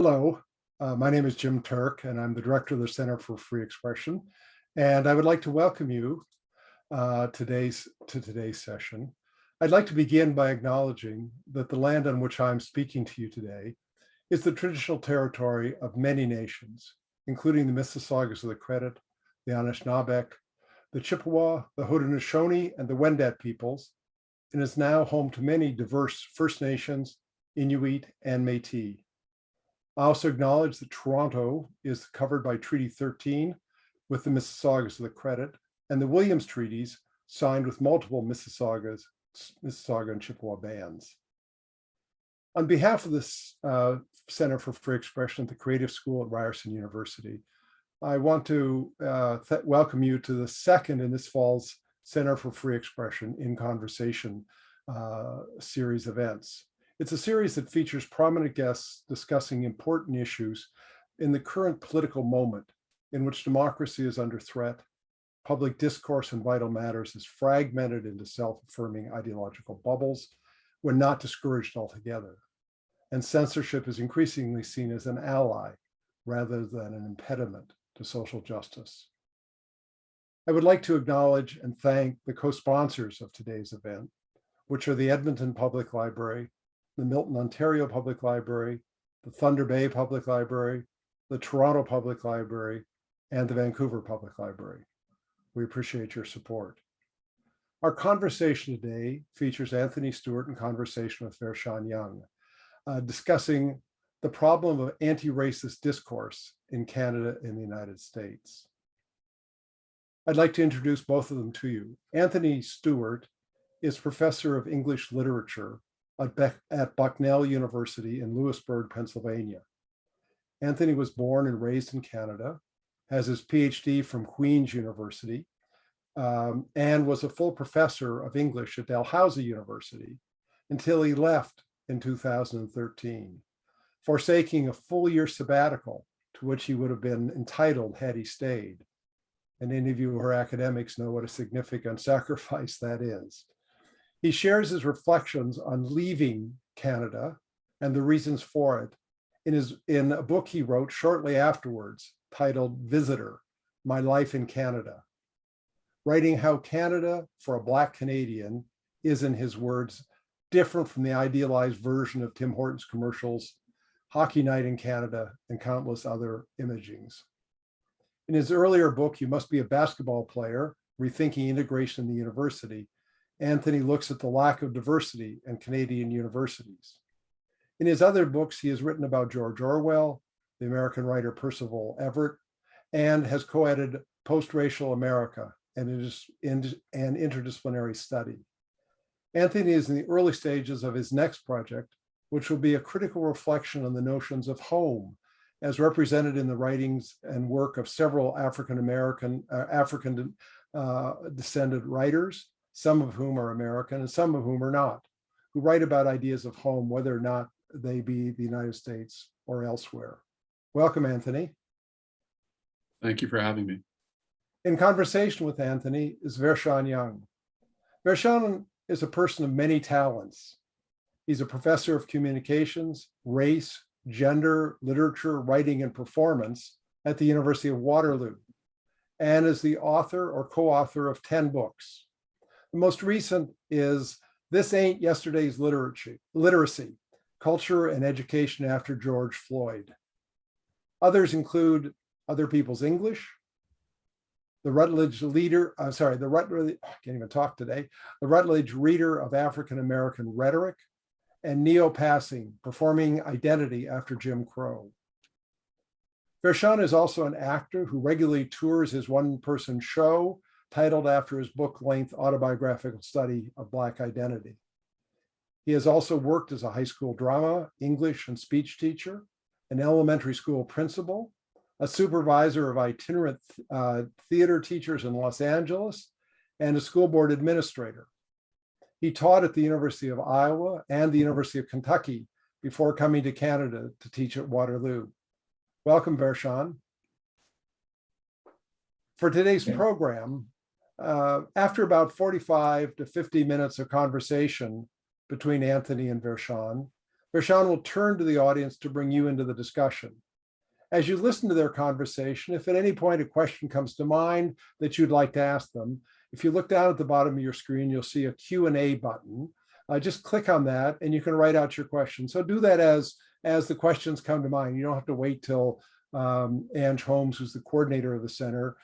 Hello, my name is Jim Turk, and I'm the director of the Center for Free Expression. And I would like to welcome you to today's session. I'd like to begin by acknowledging that the land on which I'm speaking to you today is the traditional territory of many nations, including the Mississaugas of the Credit, the Anishinaabe, the Chippewa, the Haudenosaunee, and the Wendat peoples, and is now home to many diverse First Nations, Inuit, and Métis. I also acknowledge that Toronto is covered by Treaty 13 with the Mississaugas of the Credit and the Williams Treaties signed with multiple Mississauga and Chippewa bands. On behalf of this Center for Free Expression at the Creative School at Ryerson University, I want to welcome you to the second in this fall's Center for Free Expression in Conversation series events. It's a series that features prominent guests discussing important issues in the current political moment in which democracy is under threat, public discourse on vital matters is fragmented into self-affirming ideological bubbles when not discouraged altogether, and censorship is increasingly seen as an ally rather than an impediment to social justice. I would like to acknowledge and thank the co-sponsors of today's event, which are the Edmonton Public Library, the Milton, Ontario Public Library, the Thunder Bay Public Library, the Toronto Public Library, and the Vancouver Public Library. We appreciate your support. Our conversation today features Anthony Stewart in conversation with Vershawn Young, discussing the problem of anti-racist discourse in Canada and the United States. I'd like to introduce both of them to you. Anthony Stewart is professor of English literature at Bucknell University in Lewisburg, Pennsylvania. Anthony was born and raised in Canada, has his PhD from Queen's University, and was a full professor of English at Dalhousie University until he left in 2013, forsaking a full-year sabbatical to which he would have been entitled had he stayed. And any of you who are academics know what a significant sacrifice that is. He shares his reflections on leaving Canada and the reasons for it in a book he wrote shortly afterwards titled Visitor, My Life in Canada, writing how Canada for a Black Canadian is, in his words, different from the idealized version of Tim Hortons commercials, Hockey Night in Canada, and countless other imagings. In his earlier book, You Must Be a Basketball Player, Rethinking Integration in the University, Anthony looks at the lack of diversity in Canadian universities. In his other books, he has written about George Orwell, the American writer Percival Everett, and has co-edited Post-Racial America, and it is an interdisciplinary study. Anthony is in the early stages of his next project, which will be a critical reflection on the notions of home, as represented in the writings and work of several African descended writers, some of whom are American and some of whom are not, who write about ideas of home, whether or not they be the United States or elsewhere. Welcome, Anthony. Thank you for having me. In conversation with Anthony is Vershawn Young. Vershawn is a person of many talents. He's a professor of communications, race, gender, literature, writing, and performance at the University of Waterloo, and is the author or co-author of 10 books. The most recent is This Ain't Yesterday's Literacy, Culture and Education After George Floyd. Others include Other People's English, the Rutledge Reader of African American Rhetoric, and Neo-Passing, Performing Identity After Jim Crow. Vershawn is also an actor who regularly tours his one-person show titled after his book-length autobiographical study of Black identity. He has also worked as a high school drama, English, and speech teacher, an elementary school principal, a supervisor of itinerant theater teachers in Los Angeles, and a school board administrator. He taught at the University of Iowa and the University of Kentucky before coming to Canada to teach at Waterloo. Welcome, Vershawn. For today's program, after about 45 to 50 minutes of conversation between Anthony and Vershawn, Vershawn will turn to the audience to bring you into the discussion. As you listen to their conversation, if at any point a question comes to mind that you'd like to ask them, if you look down at the bottom of your screen, you'll see a Q&A button. Just click on that and you can write out your question. So do that as the questions come to mind. You don't have to wait till Ange Holmes, who's the coordinator of the center,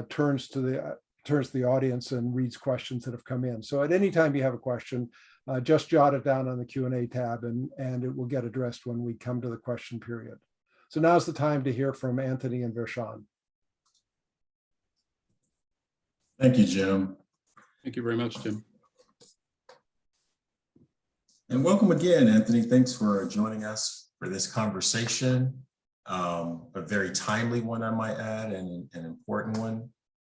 turns to the audience and reads questions that have come in. So at any time you have a question, just jot it down on the Q&A tab and it will get addressed when we come to the question period. So now's the time to hear from Anthony and Vershawn. Thank you, Jim. Thank you very much, Jim. And welcome again, Anthony. Thanks for joining us for this conversation. A very timely one, I might add, and an important one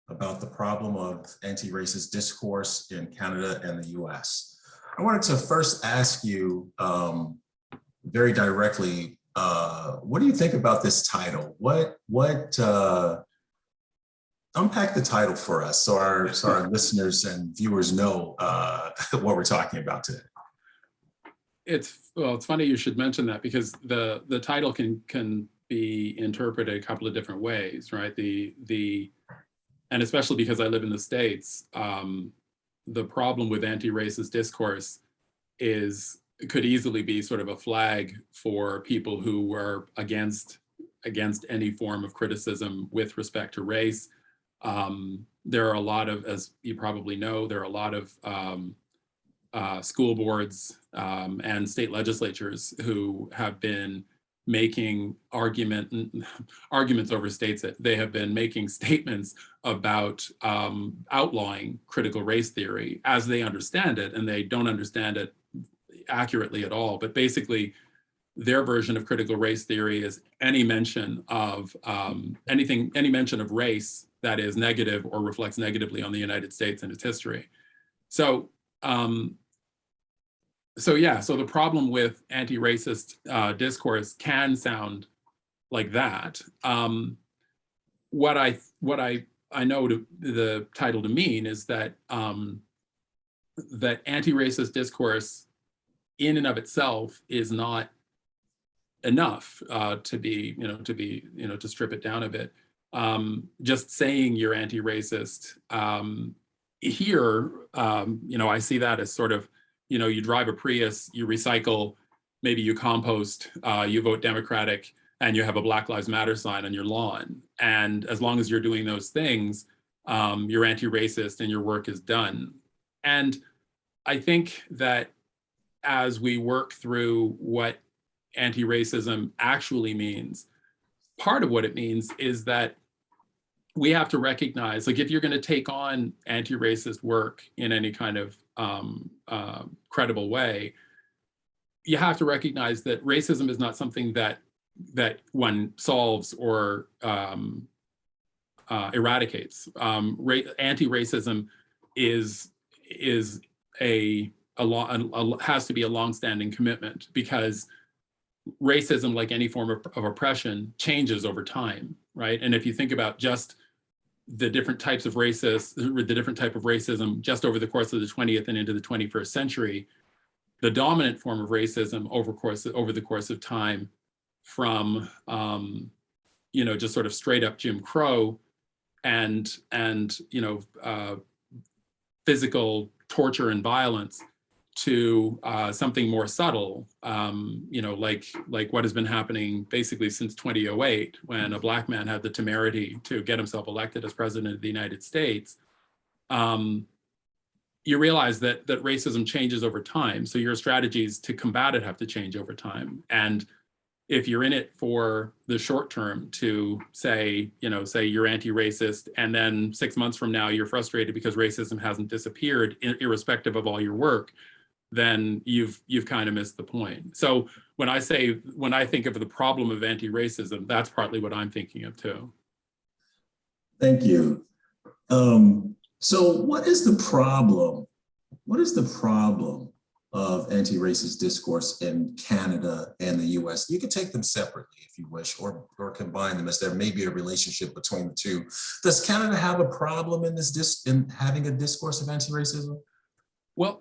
about the problem of anti-racist discourse in Canada and the US. I wanted to first ask you very directly, what do you think about this title? Unpack the title for us so our listeners and viewers know what we're talking about today. It's funny you should mention that, because the title can be interpreted a couple of different ways, right? And especially because I live in the States, the problem with anti-racist discourse could easily be sort of a flag for people who were against any form of criticism with respect to race. There are a lot of, as you probably know, there are a lot of school boards and state legislatures who have been making arguments overstates it. They have been making statements about outlawing critical race theory as they understand it, and they don't understand it accurately at all. But basically, their version of critical race theory is any mention of any mention of race that is negative or reflects negatively on the United States and its history. So the problem with anti-racist discourse can sound like that. What I know the title to mean is that that anti-racist discourse in and of itself is not enough to strip it down a bit. Just saying you're anti-racist here, I see that as sort of, you drive a Prius, you recycle, maybe you compost, you vote Democratic, and you have a Black Lives Matter sign on your lawn. And as long as you're doing those things, you're anti-racist and your work is done. And I think that as we work through what anti-racism actually means, part of what it means is that we have to recognize, like, if you're going to take on anti-racist work in any kind of credible way, you have to recognize that racism is not something that one solves or eradicates. Anti-racism has to be a long-standing commitment, because racism, like any form of oppression, changes over time, right? And if you think about just the different types of the different type of racism just over the course of the 20th and into the 21st century, the dominant form of racism over the course of time, from just sort of straight up Jim Crow and physical torture and violence, to something more subtle, like what has been happening basically since 2008, when a Black man had the temerity to get himself elected as president of the United States. You realize that racism changes over time, so your strategies to combat it have to change over time. And if you're in it for the short term, to say you're anti-racist, and then 6 months from now you're frustrated because racism hasn't disappeared, irrespective of all your work, then you've kind of missed the point. So when I think of the problem of anti-racism, that's partly what I'm thinking of too. Thank you. So what is the problem? What is the problem of anti-racist discourse in Canada and the US? You can take them separately if you wish, or combine them, as there may be a relationship between the two. Does Canada have a problem in having a discourse of anti-racism? Well,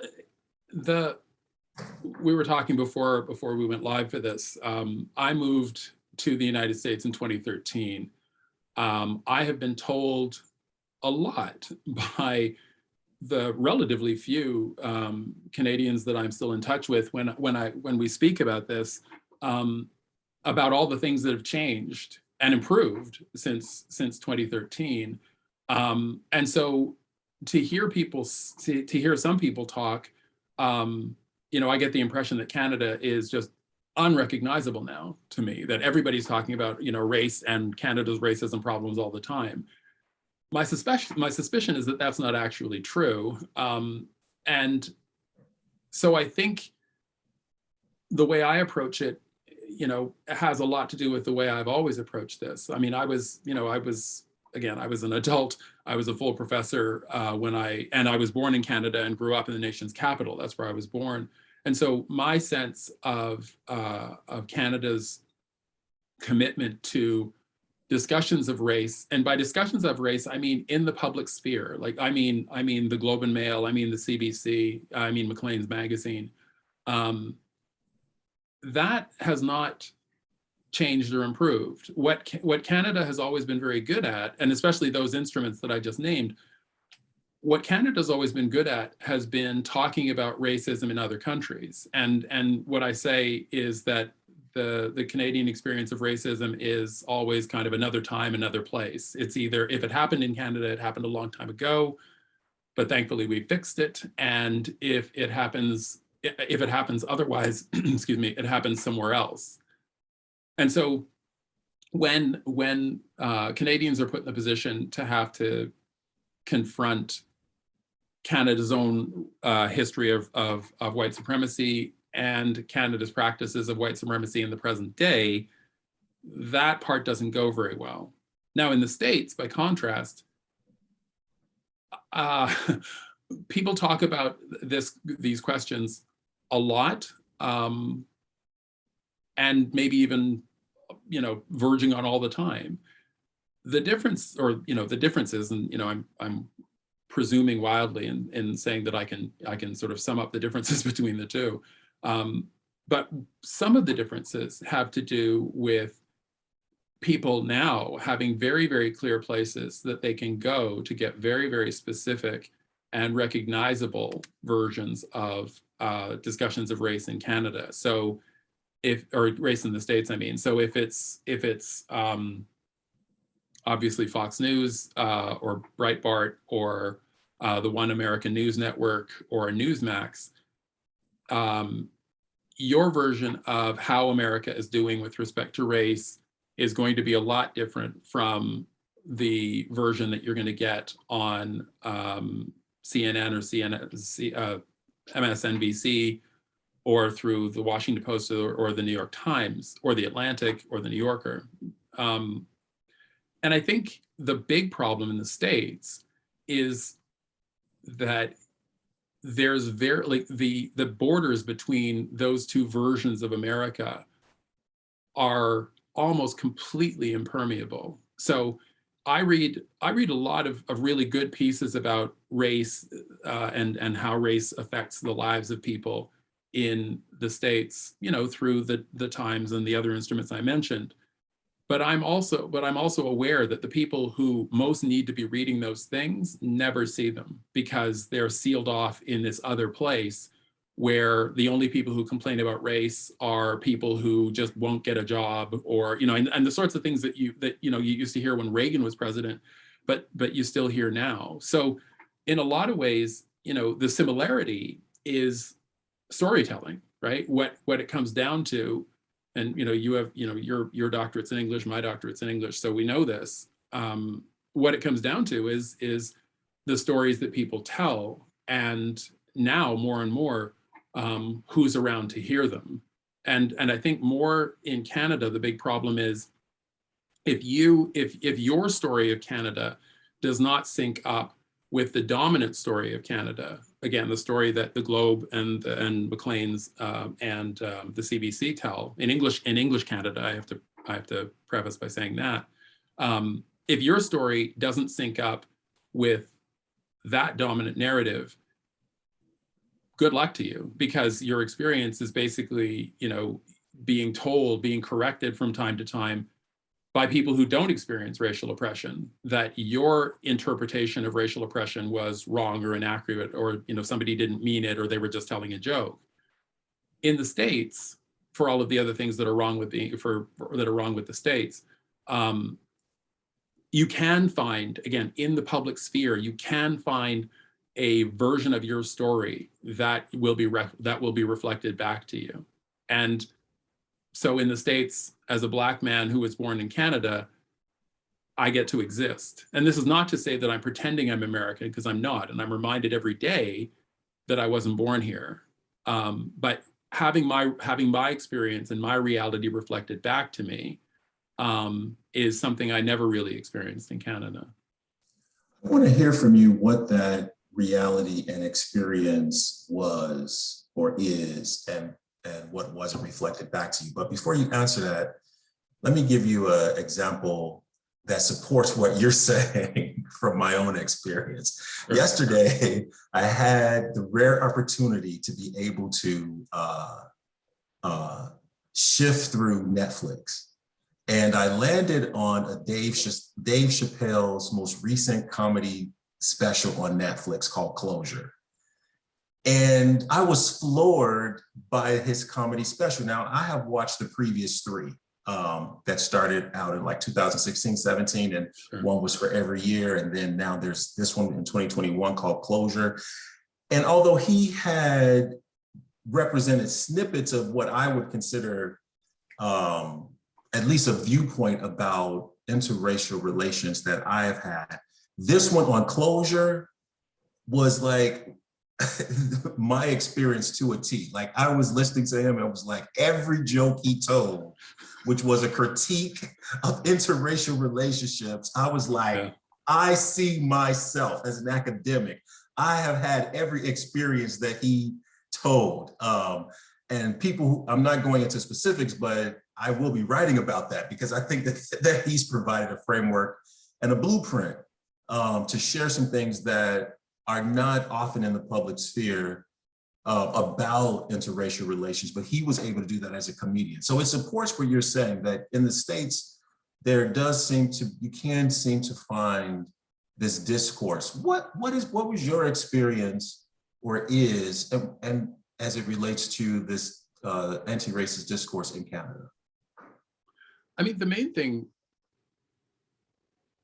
we were talking before we went live for this. I moved to the United States in 2013. I have been told a lot by the relatively few Canadians that I'm still in touch with when we speak about this, about all the things that have changed and improved since 2013. And so to hear some people talk, I get the impression that Canada is just unrecognizable now to me, that everybody's talking about, race and Canada's racism problems all the time. My suspicion is that that's not actually true. And so I think the way I approach it, has a lot to do with the way I've always approached this. I mean, I was an adult. I was a full professor and I was born in Canada and grew up in the nation's capital. That's where I was born. And so my sense of Canada's commitment to discussions of race, and by discussions of race, I mean in the public sphere. Like, I mean the Globe and Mail, I mean the CBC, I mean Maclean's magazine. That has not changed or improved. What Canada has always been very good at, and especially those instruments that I just named, what Canada's always been good at has been talking about racism in other countries. And what I say is that the Canadian experience of racism is always kind of another time, another place. It's either, if it happened in Canada, it happened a long time ago, but thankfully we fixed it. And if it happens otherwise, excuse me, it happens somewhere else. And so when Canadians are put in the position to have to confront Canada's own history of white supremacy and Canada's practices of white supremacy in the present day, that part doesn't go very well. Now in the States, by contrast, people talk about these questions a lot, and maybe even, verging on all the time. The difference, or the differences, and I'm presuming wildly in saying that I can sort of sum up the differences between the two. But some of the differences have to do with people now having very, very clear places that they can go to get very, very specific and recognizable versions of discussions of race in Canada. So or race in the States, I mean. So if it's obviously Fox News or Breitbart or the One American News Network or Newsmax, your version of how America is doing with respect to race is going to be a lot different from the version that you're going to get on CNN or MSNBC, or through the Washington Post or the New York Times or the Atlantic or the New Yorker. And I think the big problem in the States is that there's the borders between those two versions of America are almost completely impermeable. So I read a lot of really good pieces about race and how race affects the lives of people in the States, through the Times and the other instruments I mentioned. But I'm also aware that the people who most need to be reading those things never see them, because they're sealed off in this other place where the only people who complain about race are people who just won't get a job, or and the sorts of things that you used to hear when Reagan was president, but you still hear now. So in a lot of ways, the similarity is storytelling, right? What it comes down to, and you have your doctorate's in English, my doctorate's in English, so we know this. What it comes down to is the stories that people tell, and now more and more who's around to hear them. And I think more in Canada, the big problem is if your story of Canada does not sync up with the dominant story of Canada, again, the story that the Globe and Maclean's and the CBC tell in English Canada, I have to preface by saying that if your story doesn't sync up with that dominant narrative, good luck to you, because your experience is basically, being told, being corrected from time to time by people who don't experience racial oppression, that your interpretation of racial oppression was wrong or inaccurate, or somebody didn't mean it, or they were just telling a joke. In the States, for all of the other things that are wrong with the States, you can find, again, in the public sphere, you can find a version of your story that will be reflected back to you. And so in the States, as a Black man who was born in Canada, I get to exist. And this is not to say that I'm pretending I'm American, because I'm not. And I'm reminded every day that I wasn't born here. But having my experience and my reality reflected back to me is something I never really experienced in Canada. I want to hear from you what that reality and experience was or is, and what wasn't reflected back to you. But before you answer that, let me give you an example that supports what you're saying from my own experience. Sure. Yesterday, I had the rare opportunity to be able to shift through Netflix. And I landed on a Dave Chappelle's most recent comedy special on Netflix called Closure. And I was floored by his comedy special. Now, I have watched the previous three that started out in like 2016, 17, and sure. One was for every year. And then now there's this one in 2021 called Closure. And although he had represented snippets of what I would consider at least a viewpoint about interracial relations that I have had, this one on Closure was like my experience to a T. Like, I was listening to him and it was like every joke he told, which was a critique of interracial relationships, I was like, yeah. I see myself as an academic. I have had every experience that he told. And people, I'm not going into specifics, but I will be writing about that because I think that he's provided a framework and a blueprint to share some things that are not often in the public sphere about interracial relations, but he was able to do that as a comedian. So it supports what you're saying, that in the States, you can seem to find this discourse. What was your experience or is, and as it relates to this anti-racist discourse in Canada? I mean, the main thing,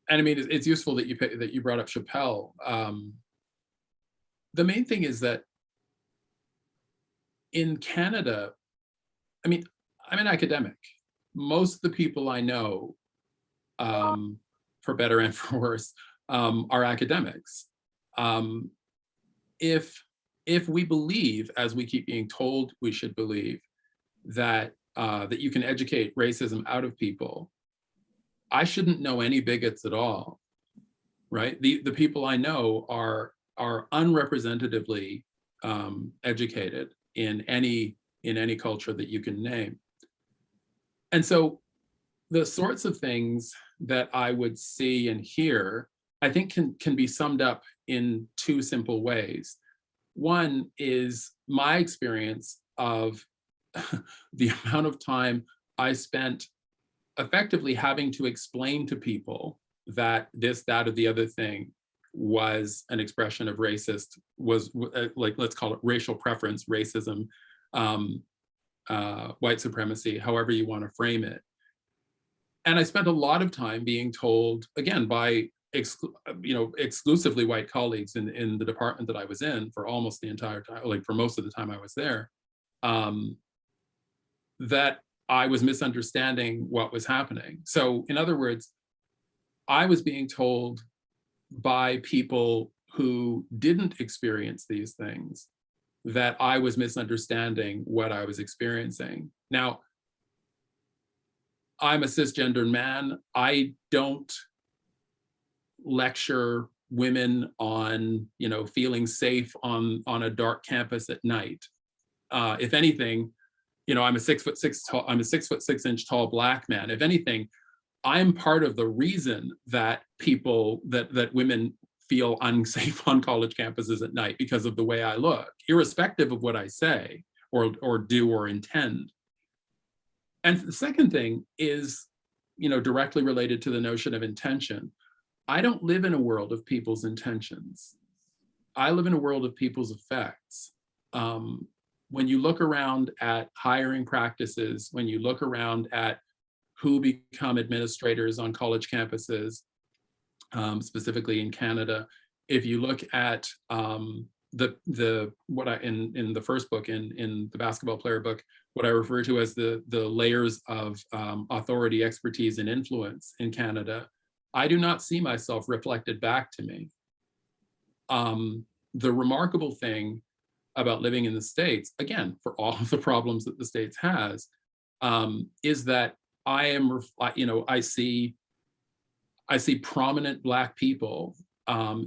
and I mean, it's useful that you brought up Chappelle. The main thing is that in Canada, I mean, I'm an academic. Most of the people I know, for better and for worse, are academics. If we believe, as we keep being told we should believe, that you can educate racism out of people, I shouldn't know any bigots at all, right? The people I know are unrepresentatively educated in any culture that you can name. And so the sorts of things that I would see and hear, I think can be summed up in two simple ways. One is my experience of the amount of time I spent effectively having to explain to people that this, that, or the other thing was an expression of like, let's call it racial preference, racism, white supremacy, however you want to frame it. And I spent a lot of time being told, again, by exclusively white colleagues in the department that I was in for almost the entire time, like for most of the time I was there, that I was misunderstanding what was happening. So in other words, I was being told by people who didn't experience these things that I was misunderstanding what I was experiencing. Now, I'm a cisgendered man. I don't lecture women on, feeling safe on a dark campus at night. If anything, I'm a 6'6" tall, I'm a 6'6" tall Black man. If anything, I'm part of the reason that that women feel unsafe on college campuses at night because of the way I look, irrespective of what I say or do or intend. And the second thing is, directly related to the notion of intention. I don't live in a world of people's intentions. I live in a world of people's effects. When you look around at hiring practices, when you look around at who become administrators on college campuses, specifically in Canada, if you look at in the first book, in the basketball player book, what I refer to as the layers of authority, expertise, and influence in Canada, I do not see myself reflected back to me. The remarkable thing about living in the States, again, for all of the problems that the States has, is that I see prominent Black people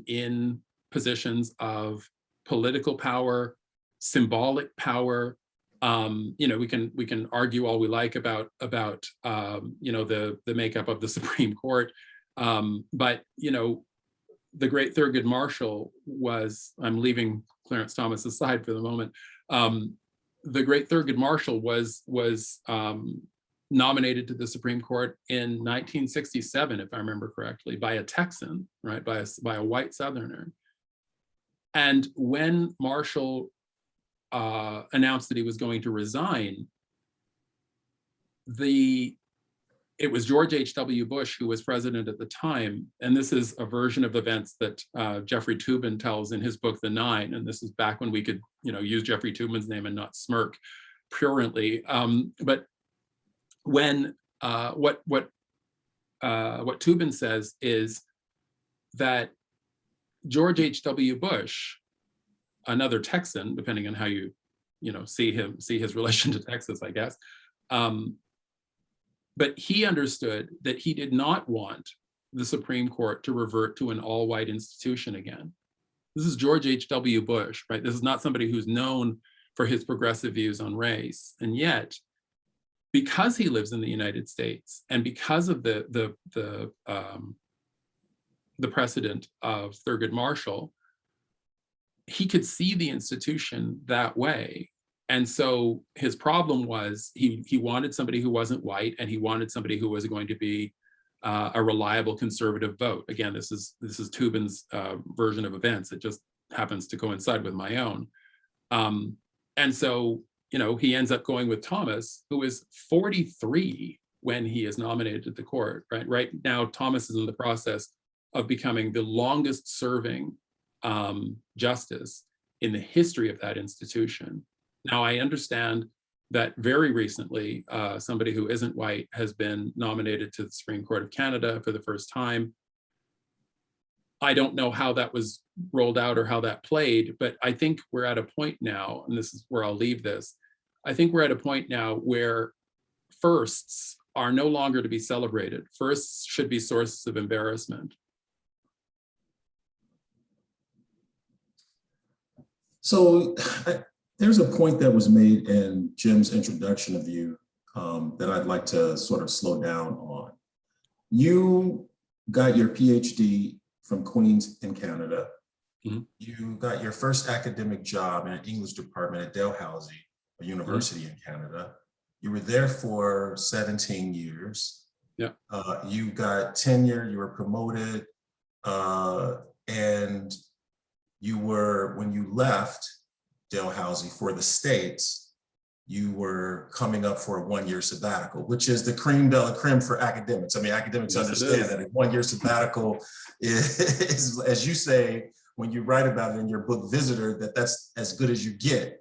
in positions of political power, symbolic power. We can argue all we like about the makeup of the Supreme Court, but the great Thurgood Marshall was, I'm leaving Clarence Thomas aside for the moment, the great Thurgood Marshall was nominated to the Supreme Court in 1967, if I remember correctly, by a Texan, right, by a white Southerner. And when Marshall announced that he was going to resign, it was George H.W. Bush who was president at the time, and this is a version of events that Jeffrey Toobin tells in his book, The Nine, and this is back when we could, use Jeffrey Toobin's name and not smirk prurently. But when what Toobin says is that George H.W. Bush, another Texan, depending on how you see his relation to Texas, I guess. But he understood that he did not want the Supreme Court to revert to an all-white institution again. This is George H.W. Bush, right? This is not somebody who's known for his progressive views on race. And yet, because he lives in the United States and because of the precedent of Thurgood Marshall, he could see the institution that way. And so his problem was he wanted somebody who wasn't white, and he wanted somebody who was going to be a reliable conservative vote. Again, this is Toobin's version of events. It just happens to coincide with my own. And so, he ends up going with Thomas, who is 43 when he is nominated to the court, right? Right now, Thomas is in the process of becoming the longest serving justice in the history of that institution. Now, I understand that very recently, somebody who isn't white has been nominated to the Supreme Court of Canada for the first time. I don't know how that was rolled out or how that played, but I think we're at a point now, and this is where I'll leave this. I think we're at a point now where firsts are no longer to be celebrated. Firsts should be sources of embarrassment. So there's a point that was made in Jim's introduction of you that I'd like to sort of slow down on. You got your PhD from Queens in Canada. Mm-hmm. You got your first academic job in an English department at Dalhousie University mm-hmm. in Canada. You were there for 17 years. Yeah. You got tenure, you were promoted, and you were, when you left Dalhousie for the States, you were coming up for a one-year sabbatical, which is the creme de la creme for academics. I mean, academics yes, understand that a one-year sabbatical is, as you say, when you write about it in your book, Visitor, that's as good as you get.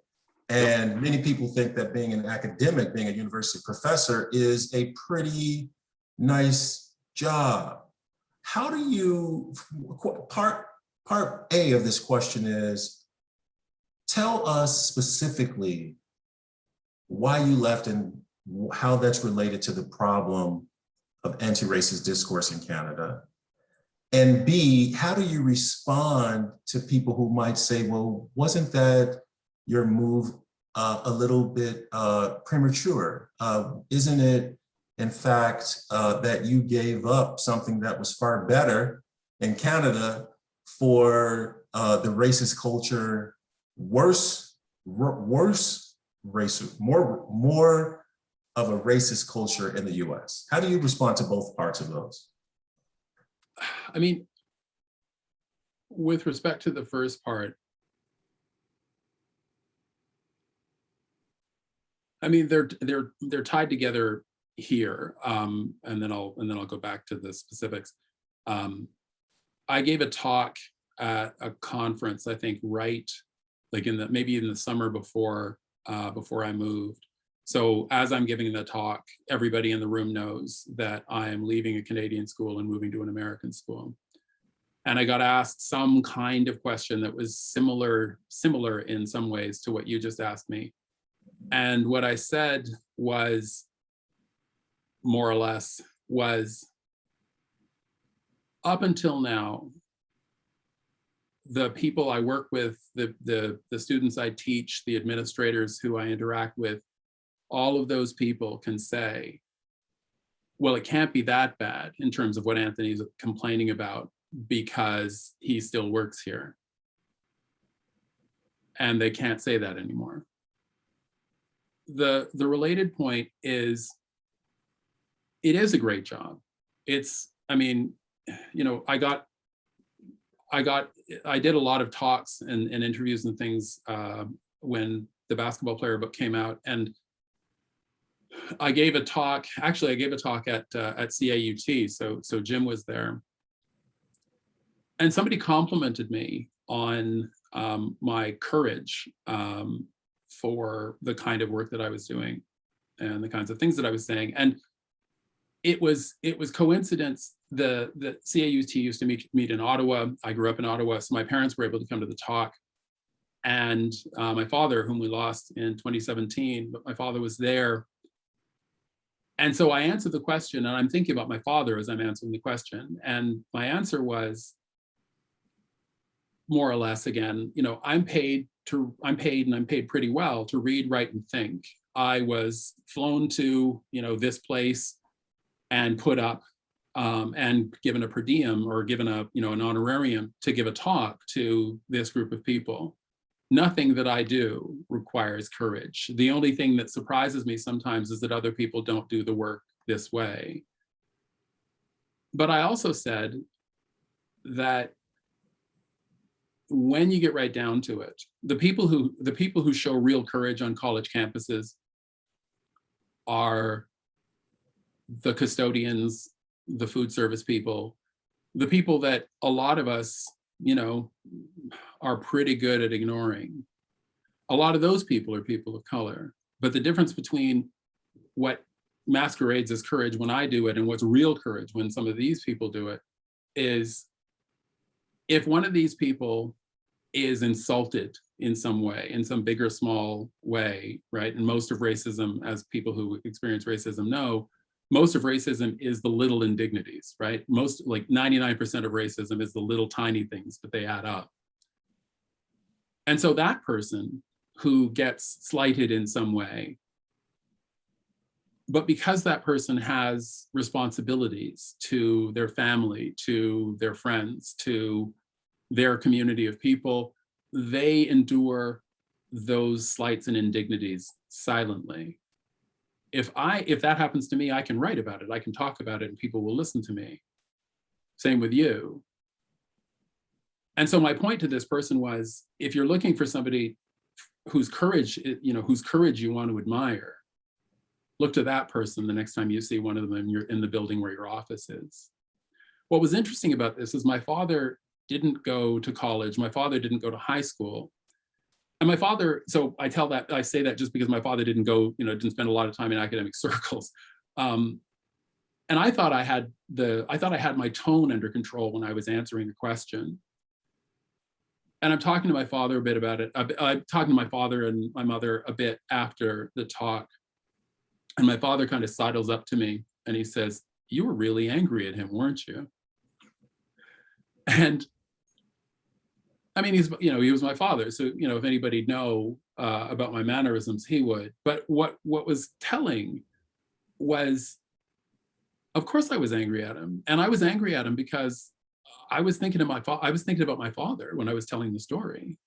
And many people think that being an academic, being a university professor, is a pretty nice job. How do you, part A of this question is, tell us specifically why you left and how that's related to the problem of anti-racist discourse in Canada. And B, how do you respond to people who might say, well, wasn't that your move a little bit premature? Isn't it, in fact, that you gave up something that was far better in Canada for the racist culture worse, racist, more of a racist culture in the US? How do you respond to both parts of those? I mean, with respect to the first part, I mean, they're tied together here, and then I'll go back to the specifics. I gave a talk at a conference, I think, right, like maybe in the summer before I moved. So as I'm giving the talk, everybody in the room knows that I am leaving a Canadian school and moving to an American school. And I got asked some kind of question that was similar in some ways to what you just asked me. And what I said was, more or less, was up until now, the people I work with, the students I teach, the administrators who I interact with, all of those people can say, well, it can't be that bad in terms of what Anthony's complaining about because he still works here. And they can't say that anymore. The related point is, it is a great job. I mean, you know, I did a lot of talks and interviews and things when the Basketball Player book came out, and I gave a talk at CAUT, so Jim was there. And somebody complimented me on my courage for the kind of work that I was doing and the kinds of things that I was saying. And it was coincidence. The CAUT used to meet in Ottawa. I grew up in Ottawa, so my parents were able to come to the talk. And my father, whom we lost in 2017, but my father was there. And so I answered the question, and I'm thinking about my father as I'm answering the question. And my answer was, more or less, again, you know, I'm paid and I'm paid pretty well to read, write, and think. I was flown to, you know, this place and put up and given a per diem or given a, you know, an honorarium to give a talk to this group of people. Nothing that I do requires courage. The only thing that surprises me sometimes is that other people don't do the work this way. But I also said that when you get right down to it, the people who show real courage on college campuses are the custodians, the food service people, the people that a lot of us, you know, are pretty good at ignoring. A lot of those people are people of color. But the difference between what masquerades as courage when I do it and what's real courage when some of these people do it is, if one of these people is insulted in some way, in some big or small way, right? And most of racism, as people who experience racism know, most of racism is the little indignities, right? Most, like 99% of racism is the little tiny things, but they add up. And so that person who gets slighted in some way, but because that person has responsibilities to their family, to their friends, to their community of people, they endure those slights and indignities silently. If that happens to me, I can write about it, I can talk about it, and people will listen to me. Same with you. And so my point to this person was, if you're looking for somebody whose courage, you know, whose courage you want to admire, look to that person the next time you see one of them in the building where your office is. What was interesting about this is my father didn't go to college. My father didn't go to high school. And my father, so I say that just because my father didn't go, you know, didn't spend a lot of time in academic circles. And I thought I had my tone under control when I was answering the question. And I'm talking to my father a bit about it. I'm talking to my father and my mother a bit after the talk. And my father kind of sidles up to me and he says, "You were really angry at him, weren't you?" And I mean, he was my father. So, you know, if anybody'd know about my mannerisms, he would. But what was telling was, of course I was angry at him. And I was angry at him because I was thinking about my father when I was telling the story,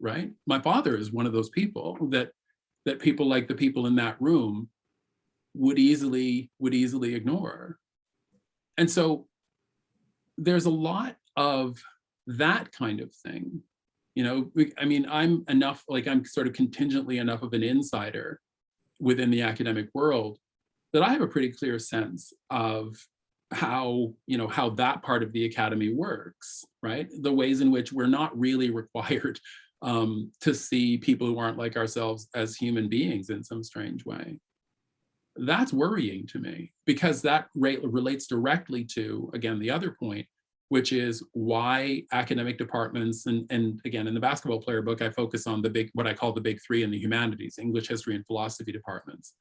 right? My father is one of those people that people like the people in that room would easily ignore. And so there's a lot of that kind of thing. You know, I mean, I'm sort of contingently enough of an insider within the academic world that I have a pretty clear sense of how that part of the academy works, right? The ways in which we're not really required to see people who aren't like ourselves as human beings in some strange way. That's worrying to me, because that relates directly to, again, the other point, which is why academic departments, and again, in the basketball player book, I focus on what I call the big three in the humanities, English, history, and philosophy departments.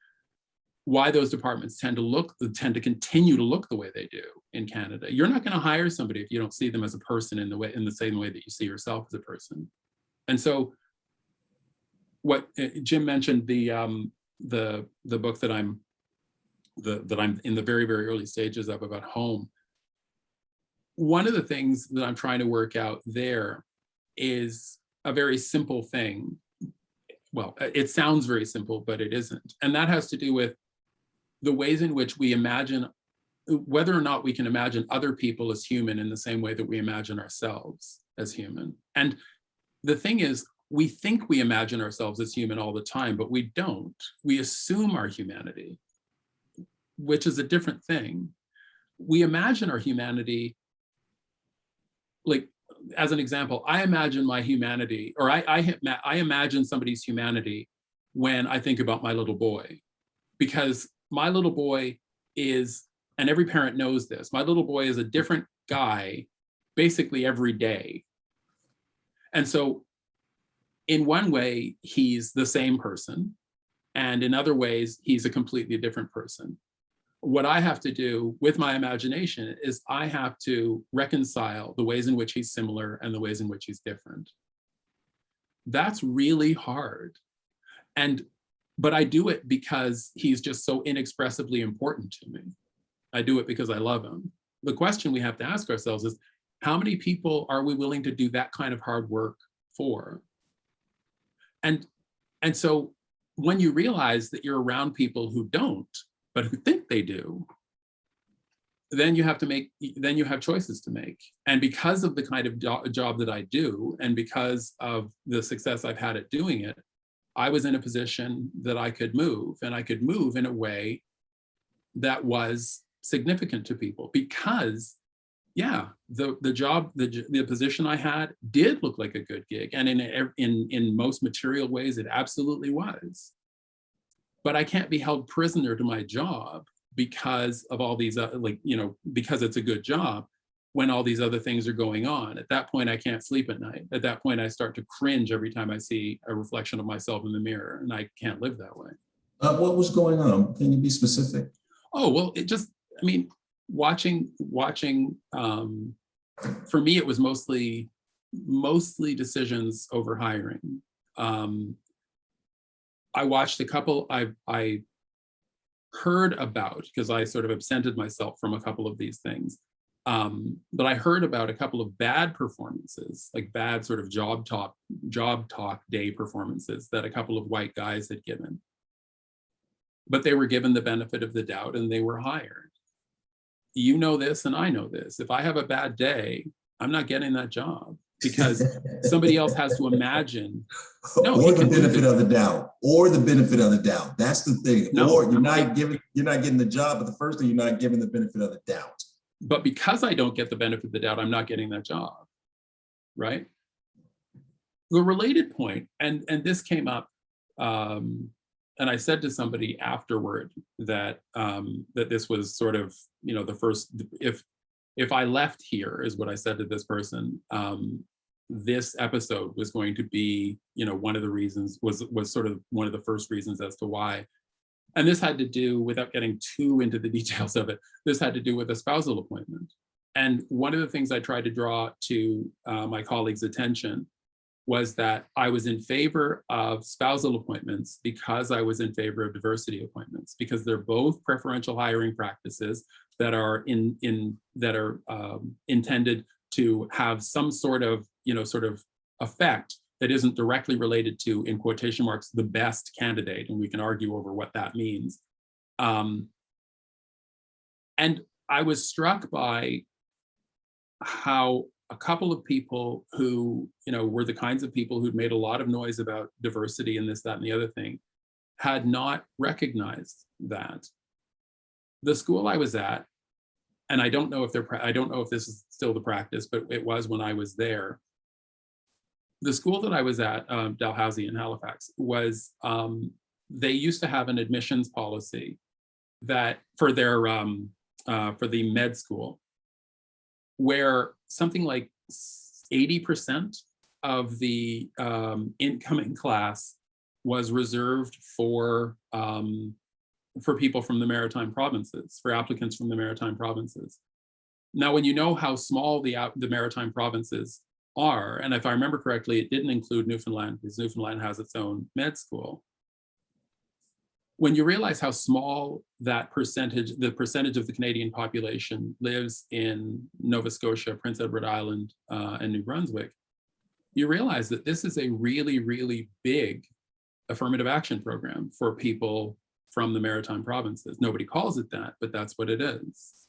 Why those departments tend to continue to look the way they do in Canada. You're not going to hire somebody if you don't see them as a person in the same way that you see yourself as a person. And so, what Jim mentioned, the book that I'm in the very, very early stages of about home. One of the things that I'm trying to work out there is a very simple thing. Well, it sounds very simple, but it isn't. And that has to do with the ways in which we imagine, whether or not we can imagine other people as human in the same way that we imagine ourselves as human. And the thing is, we think we imagine ourselves as human all the time, but we don't. We assume our humanity, which is a different thing. We imagine our humanity, like, as an example, I imagine my humanity, or I imagine somebody's humanity when I think about my little boy, because my little boy is, and every parent knows this, my little boy is a different guy basically every day. And so in one way, he's the same person, and in other ways, he's a completely different person. What I have to do with my imagination is I have to reconcile the ways in which he's similar and the ways in which he's different. That's really hard. But I do it because he's just so inexpressibly important to me. I do it because I love him. The question we have to ask ourselves is, how many people are we willing to do that kind of hard work for? And so when you realize that you're around people who don't, but who think they do, then you have choices to make. And because of the kind of job that I do, and because of the success I've had at doing it, I was in a position that I could move, and I could move in a way that was significant to people, because yeah, the position I had did look like a good gig, and in most material ways, it absolutely was. But I can't be held prisoner to my job because of all these, because it's a good job, when all these other things are going on. At that point, I can't sleep at night. At that point, I start to cringe every time I see a reflection of myself in the mirror, and I can't live that way. What was going on? Can you be specific? Oh, well, watching, for me, it was mostly decisions over hiring. I watched a couple, I heard about, because I sort of absented myself from a couple of these things, but I heard about a couple of bad performances, like bad sort of job talk day performances that a couple of white guys had given. But they were given the benefit of the doubt and they were hired. You know this and I know this. If I have a bad day, I'm not getting that job, because somebody else has to imagine. No, or the benefit of the doubt, or the benefit of the doubt. That's the thing. No, or you're not getting the job, but the first thing, you're not giving the benefit of the doubt. But because I don't get the benefit of the doubt, I'm not getting that job, right? The related point, and this came up, and I said to somebody afterward that that this was sort of, the first, if I left here, is what I said to this person, this episode was going to be, one of the reasons, was sort of one of the first reasons as to why. And this had to do, without getting too into the details of it, this had to do with a spousal appointment. And one of the things I tried to draw to my colleagues' attention was that I was in favor of spousal appointments because I was in favor of diversity appointments, because they're both preferential hiring practices that are intended to have some sort of, sort of effect that isn't directly related to, in quotation marks, the best candidate, and we can argue over what that means. And I was struck by how a couple of people who, were the kinds of people who'd made a lot of noise about diversity and this, that, and the other thing, had not recognized that. The school I was at, and I don't know if this is still the practice, but it was when I was there. The school that I was at, Dalhousie in Halifax, was they used to have an admissions policy that for their for the med school, where something like 80% of the incoming class was reserved for people from the maritime provinces, for applicants from the maritime provinces. Now, when you know how small the maritime provinces are, and if I remember correctly, it didn't include Newfoundland, because Newfoundland has its own med school. When you realize how small that percentage, the percentage of the Canadian population lives in Nova Scotia, Prince Edward Island, and New Brunswick, you realize that this is a really, really big affirmative action program for people from the maritime provinces. Nobody calls it that, but that's what it is.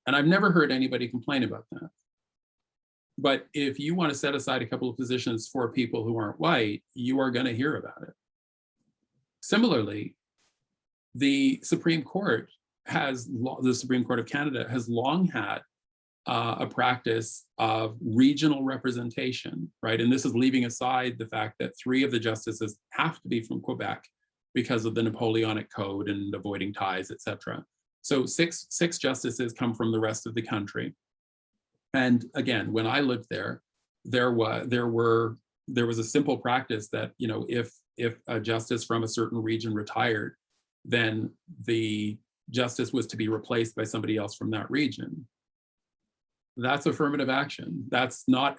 And I've never heard anybody complain about that. But if you want to set aside a couple of positions for people who aren't white, you are going to hear about it. Similarly, the Supreme Court the Supreme Court of Canada has long had a practice of regional representation, right? And this is leaving aside the fact that 3 of the justices have to be from Quebec because of the Napoleonic Code and avoiding ties, et cetera. So six justices come from the rest of the country. And again, when I lived there, there was a simple practice that, if a justice from a certain region retired, then the justice was to be replaced by somebody else from that region. That's affirmative action. That's not,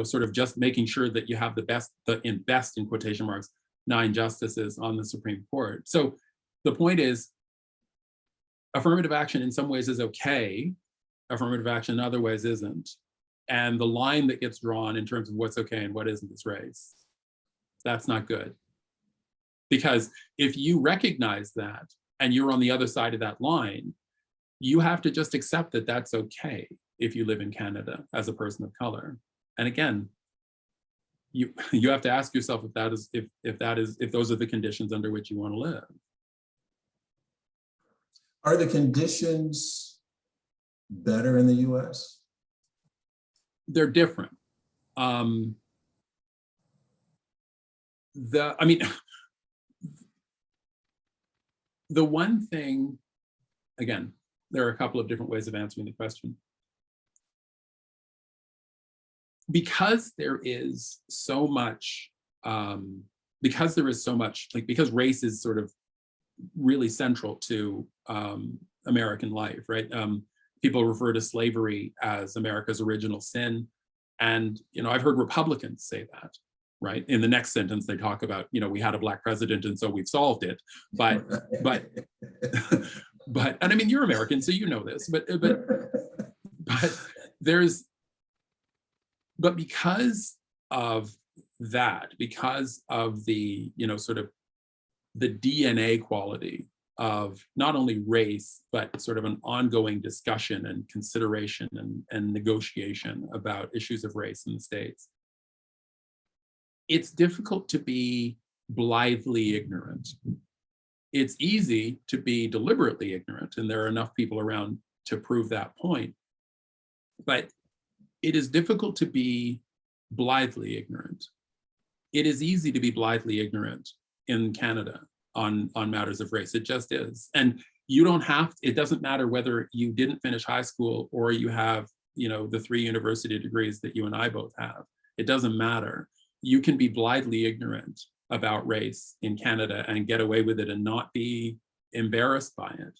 sort of just making sure that you have the best in quotation marks, 9 justices on the Supreme Court. So the point is, affirmative action in some ways is okay. Affirmative action in other ways isn't. And the line that gets drawn in terms of what's okay and what isn't is race. That's not good. Because if you recognize that and you're on the other side of that line, you have to just accept that that's okay if you live in Canada as a person of color. And again, you have to ask yourself if those are the conditions under which you want to live. Are the conditions better in the US? They're different. The one thing, again, there are a couple of different ways of answering the question. Because there is so much, because race is sort of really central to American life, right? People refer to slavery as America's original sin. And, I've heard Republicans say that, right? In the next sentence, they talk about, we had a Black president and so we've solved it. But, and I mean, you're American, so you know this, but because of that, because of the, sort of the DNA quality of not only race, but sort of an ongoing discussion and consideration and negotiation about issues of race in the States, it's difficult to be blithely ignorant. It's easy to be deliberately ignorant, and there are enough people around to prove that point. But it is difficult to be blithely ignorant. It is easy to be blithely ignorant in Canada on matters of race. It just is. And you don't have to, it doesn't matter whether you didn't finish high school or you have, the 3 university degrees that you and I both have. It doesn't matter. You can be blithely ignorant about race in Canada and get away with it and not be embarrassed by it.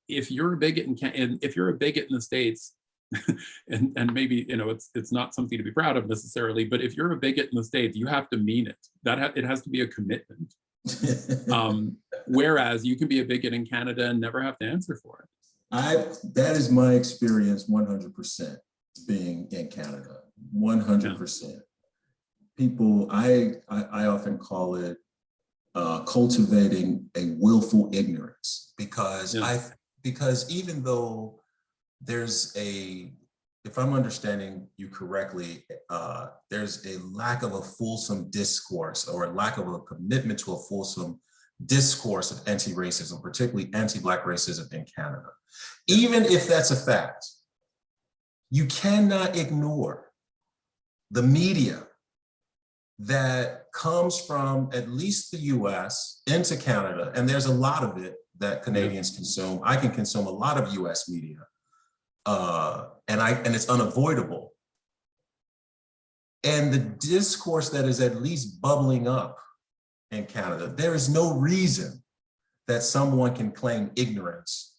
If you're a bigot in the States, and maybe it's not something to be proud of necessarily, but if you're a bigot in the States, you have to mean it. It has to be a commitment. Whereas you can be a bigot in Canada and never have to answer for it. That is my experience 100% being in Canada, 100%. People, I often call it cultivating a willful ignorance, because because even though there's if I'm understanding you correctly, there's a lack of a fulsome discourse, or a lack of a commitment to a fulsome discourse of anti-racism, particularly anti-Black racism in Canada. Even if that's a fact, you cannot ignore the media that comes from at least the US into Canada, and there's a lot of it that Canadians consume. I can consume a lot of US media, and it's unavoidable. And the discourse that is at least bubbling up in Canada, there is no reason that someone can claim ignorance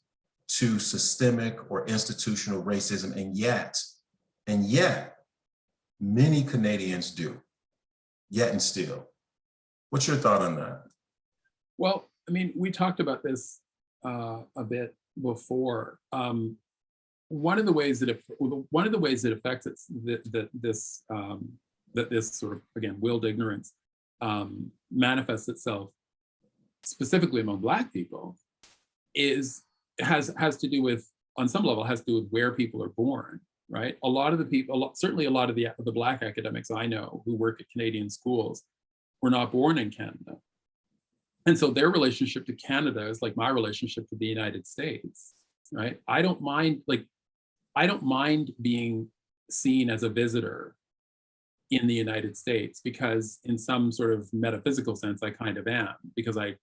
to systemic or institutional racism, and yet many Canadians do, yet and still. What's your thought on that? Well, I mean, we talked about this a bit before. One of the ways that affects it, that this sort of, again, willed ignorance manifests itself specifically among Black people has to do with, on some level, has to do with where people are born, right? A lot of the people, certainly a lot of the Black academics I know who work at Canadian schools were not born in Canada. And so their relationship to Canada is like my relationship to the United States, right? I don't mind being seen as a visitor in the United States, because in some sort of metaphysical sense, I kind of am, because I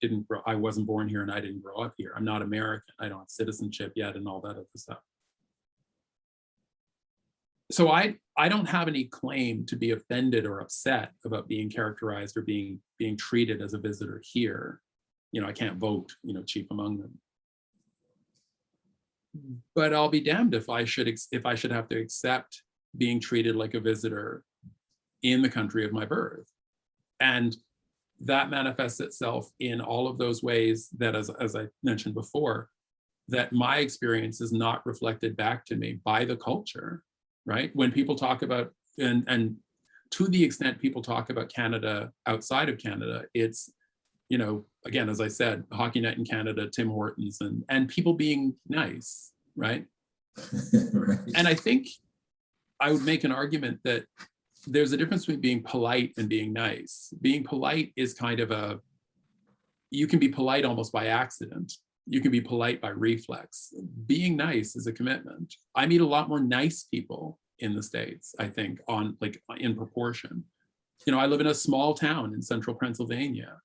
wasn't born here and I didn't grow up here. I'm not American. I don't have citizenship yet and all that other stuff. So I don't have any claim to be offended or upset about being characterized or being treated as a visitor here. You know, I can't vote, chief among them. But I'll be damned if I should have to accept being treated like a visitor in the country of my birth. And that manifests itself in all of those ways that, as I mentioned before, that my experience is not reflected back to me by the culture, right? When people talk about, and to the extent people talk about Canada outside of Canada, it's, again, as I said, Hockey Night in Canada, Tim Hortons, and people being nice, right? Right. And I think I would make an argument that there's a difference between being polite and being nice. Being polite is kind of you can be polite almost by accident. You can be polite by reflex. Being nice is a commitment. I meet a lot more nice people in the States, I think, in proportion. I live in a small town in central Pennsylvania.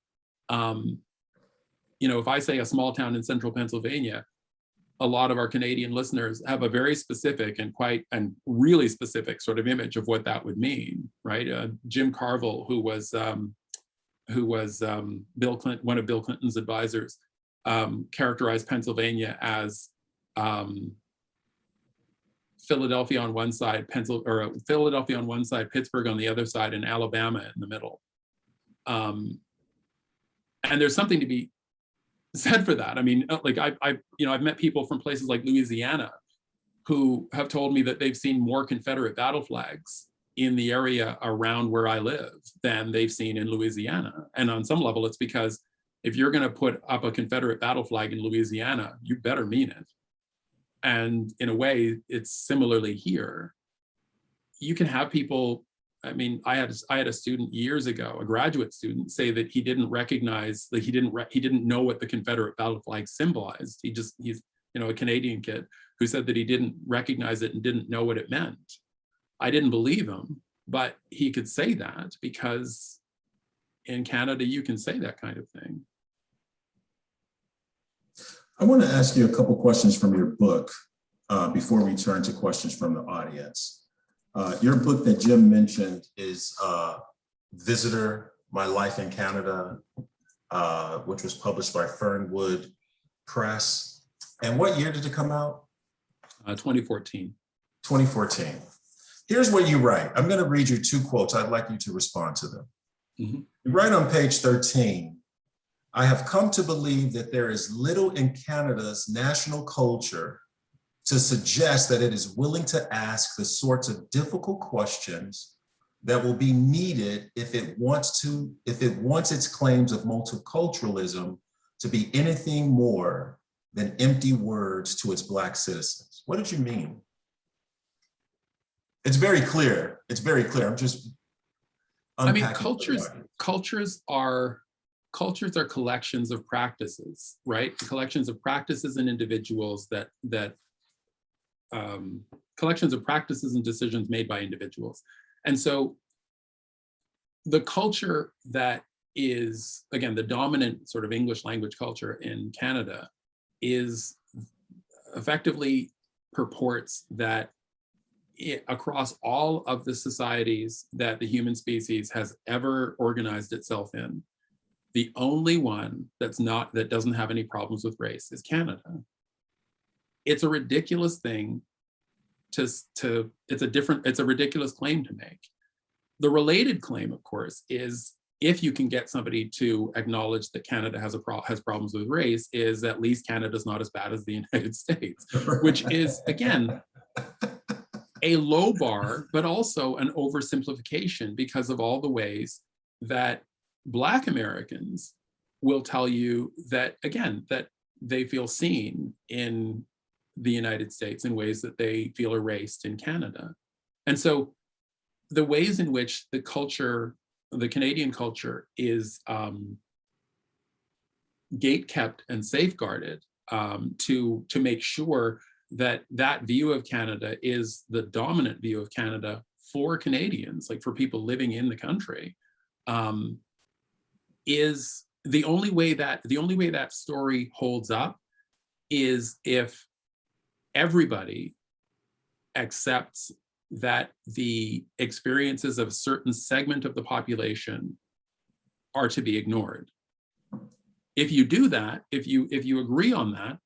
If I say a small town in central Pennsylvania, a lot of our Canadian listeners have a very specific and really specific sort of image of what that would mean, right? Jim Carville, who was Bill Clinton, one of Bill Clinton's advisors, characterized Pennsylvania as Philadelphia on one side, Philadelphia on one side, Pittsburgh on the other side, and Alabama in the middle. And there's something to be said for that. I mean, I've met people from places like Louisiana who have told me that they've seen more Confederate battle flags in the area around where I live than they've seen in Louisiana. And on some level, it's because if you're going to put up a Confederate battle flag in Louisiana, you better mean it. And in a way, it's similarly here. You can have people. I mean, I had a student years ago, a graduate student, say that he didn't recognize, he didn't know what the Confederate battle flag symbolized. He's a Canadian kid who said that he didn't recognize it and didn't know what it meant. I didn't believe him, but he could say that because in Canada you can say that kind of thing. I want to ask you a couple questions from your book before we turn to questions from the audience. Your book that Jim mentioned is Visitor, My Life in Canada, which was published by Fernwood Press. And what year did it come out? 2014. 2014. Here's what you write. I'm going to read you two quotes. I'd like you to respond to them. Mm-hmm. You write on page 13, I have come to believe that there is little in Canada's national culture to suggest that it is willing to ask the sorts of difficult questions that will be needed if it wants its claims of multiculturalism to be anything more than empty words to its Black citizens. What did you mean? It's very clear. It's very clear. I'm just unpacking. I mean, cultures are collections of practices, right? Collections of practices and individuals collections of practices and decisions made by individuals. And so the culture that is, again, the dominant sort of English language culture in Canada is effectively purports that across all of the societies that the human species has ever organized itself in, the only one that doesn't have any problems with race is Canada. It's a ridiculous thing it's a ridiculous claim to make. The related claim, of course, is if you can get somebody to acknowledge that Canada has problems with race, is at least Canada's not as bad as the United States, which is, again, a low bar, but also an oversimplification because of all the ways that Black Americans will tell you that, again, that they feel seen in the United States in ways that they feel erased in Canada. And so the ways in which the Canadian culture is gatekept and safeguarded to make sure that that view of Canada is the dominant view of Canada for Canadians, like for people living in the country, is the only way that story holds up is if everybody accepts that the experiences of a certain segment of the population are to be ignored. If you do that, if you agree on that,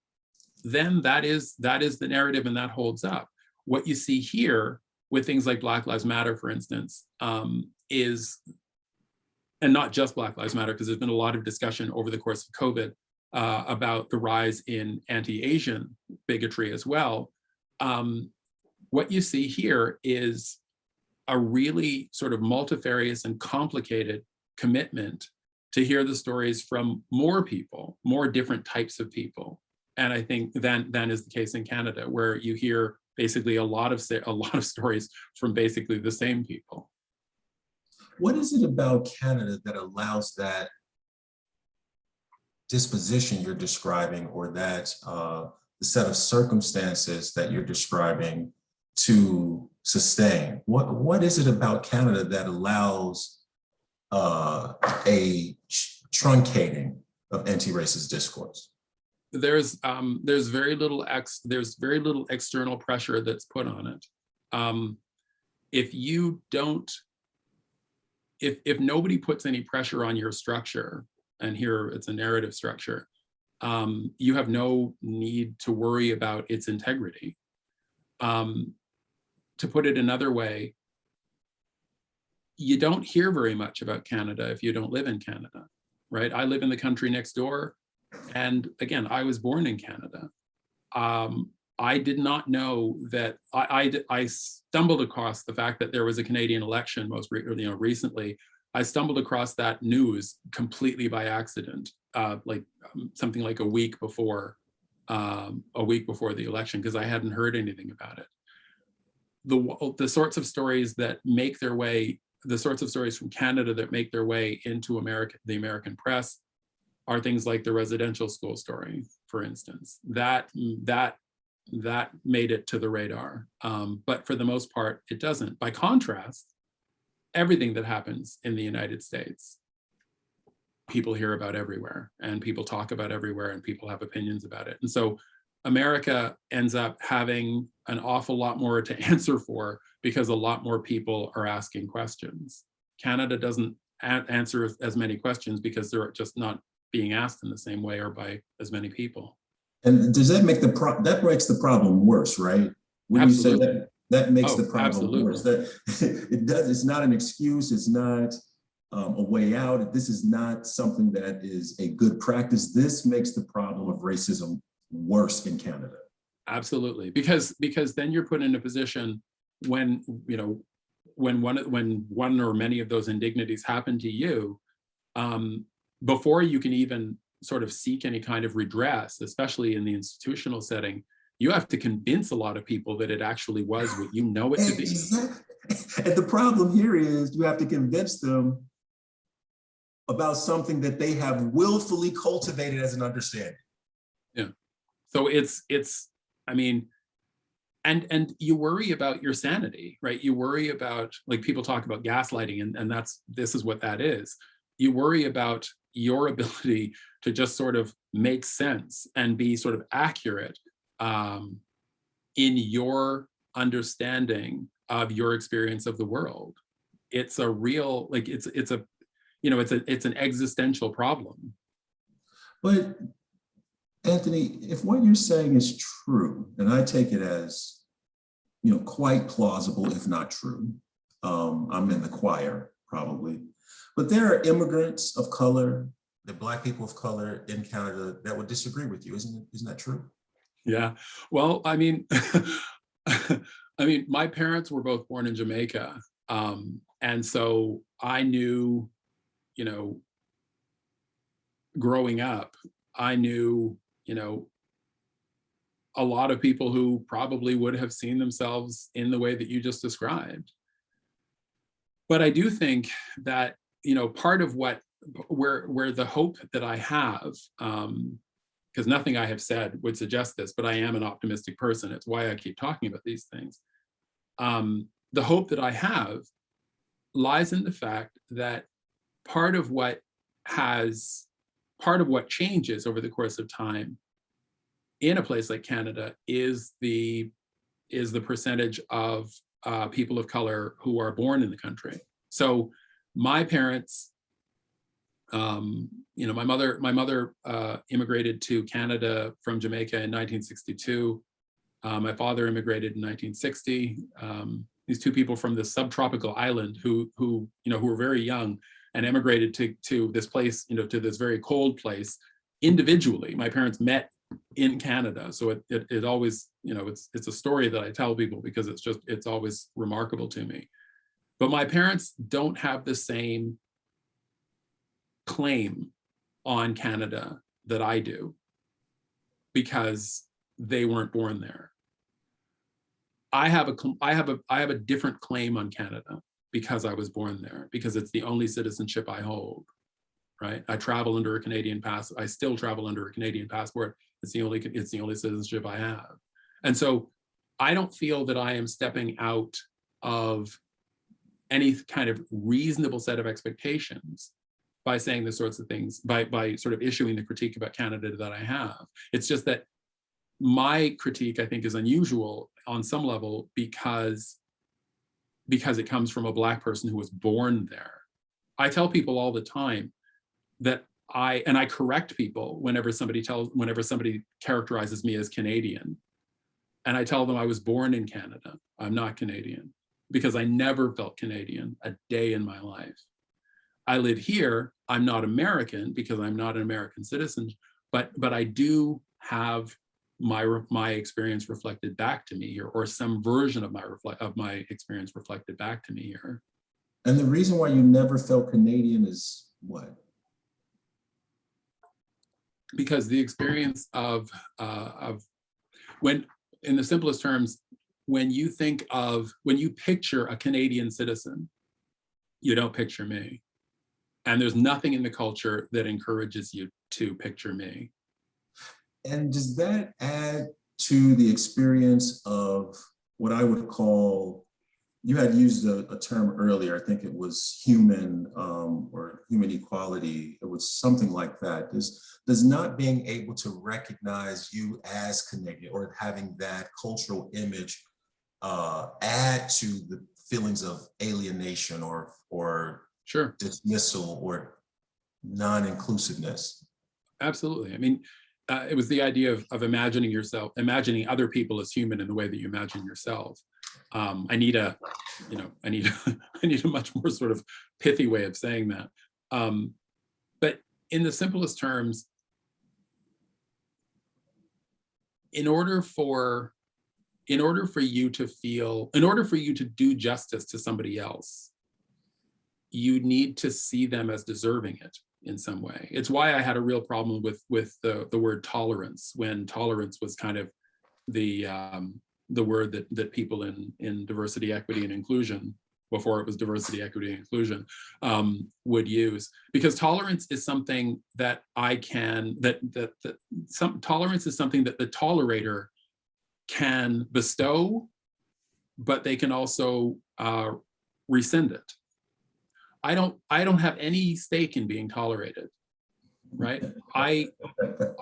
then that is the narrative and that holds up. What you see here with things like Black Lives Matter, for instance, is, and not just Black Lives Matter, because there's been a lot of discussion over the course of COVID about the rise in anti-Asian bigotry as well. What you see here is a really sort of multifarious and complicated commitment to hear the stories from more people, more different types of people. And I think than is the case in Canada, where you hear basically a lot of stories from basically the same people. What is it about Canada that allows that disposition you're describing, or that the set of circumstances that you're describing to sustain? What is it about Canada that allows a truncating of anti-racist discourse? There's very little external pressure that's put on it. If nobody puts any pressure on your structure, and here it's a narrative structure, you have no need to worry about its integrity. To put it another way, you don't hear very much about Canada if you don't live in Canada, right? I live in the country next door, and again, I was born in Canada. I did not know that. I stumbled across the fact that there was a Canadian election recently. I stumbled across that news completely by accident, something like a week before the election, because I hadn't heard anything about it. The sorts of stories that make their way, the sorts of stories from Canada that make their way into the American press, are things like the residential school story, for instance. That made it to the radar, but for the most part, it doesn't. By contrast, everything that happens in the United States, people hear about everywhere, and people talk about everywhere, and people have opinions about it. And so America ends up having an awful lot more to answer for because a lot more people are asking questions. Canada doesn't answer as many questions because they're just not being asked in the same way or by as many people. And does that make that makes the problem worse, right? When Absolutely. you say that makes the problem absolutely. worse. That it's not an excuse, it's not a way out. This is not something that is a good practice. This makes the problem of racism worse in Canada. Absolutely, because then you're put in a position when, when one or many of those indignities happen to you, before you can even sort of seek any kind of redress, especially in the institutional setting, you have to convince a lot of people that it actually was what you know it to be. And the problem here is you have to convince them about something that they have willfully cultivated as an understanding. Yeah. So it's, I mean, and you worry about your sanity, right? You worry about, like, people talk about gaslighting, and this is what that is. You worry about your ability to just sort of make sense and be sort of accurate in your understanding of your experience of the world. It's a real, like, it's an existential problem. But Anthony, if what you're saying is true, and I take it as, quite plausible, if not true, I'm in the choir probably, but there are immigrants of color, the Black people of color in Canada that would disagree with you, isn't that true? Yeah, well, I mean, my parents were both born in Jamaica, and so I knew, growing up, I knew, a lot of people who probably would have seen themselves in the way that you just described. But I do think that, part of where the hope that I have, because nothing I have said would suggest this, but I am an optimistic person. It's why I keep talking about these things. The hope that I have lies in the fact that part of what changes over the course of time in a place like Canada is the percentage of people of color who are born in the country. So my parents, my mother immigrated to Canada from Jamaica in 1962. My father immigrated in 1960. These two people from this subtropical island who were very young and emigrated to this place, to this very cold place individually. My parents met in Canada. So it always, it's a story that I tell people because it's always remarkable to me. But my parents don't have the same claim on Canada that I do because they weren't born there. I have a different claim on Canada because I was born there, because it's the only citizenship I hold, right? I travel under a Canadian pass. I still travel under a Canadian passport. It's the only citizenship I have. And so I don't feel that I am stepping out of any kind of reasonable set of expectations by saying the sorts of things, by sort of issuing the critique about Canada that I have. It's just that my critique, I think, is unusual on some level because it comes from a Black person who was born there. I tell people all the time that I correct people whenever somebody characterizes me as Canadian. And I tell them I was born in Canada. I'm not Canadian, because I never felt Canadian a day in my life. I live here. I'm not American because I'm not an American citizen, but I do have my experience reflected back to me here, or some version of my experience reflected back to me here. And the reason why you never felt Canadian is what? Because the experience of when, in the simplest terms, when you picture a Canadian citizen, you don't picture me. And there's nothing in the culture that encourages you to picture me. And does that add to the experience of what I would call, you had used a term earlier, I think it was human or human equality. It was something like that. Does not being able to recognize you as Canadian or having that cultural image add to the feelings of alienation or Sure. dismissal or non-inclusiveness? Absolutely. I mean, it was the idea of imagining other people as human in the way that you imagine yourself. I need a much more sort of pithy way of saying that. But in the simplest terms, in order for you to do justice to somebody else, you need to see them as deserving it in some way. It's why I had a real problem with the word tolerance, when tolerance was kind of the word that people in diversity, equity, and inclusion, before it was diversity, equity, and inclusion, would use. Because tolerance is something that tolerance is something that the tolerator can bestow, but they can also rescind it. I don't have any stake in being tolerated, right? I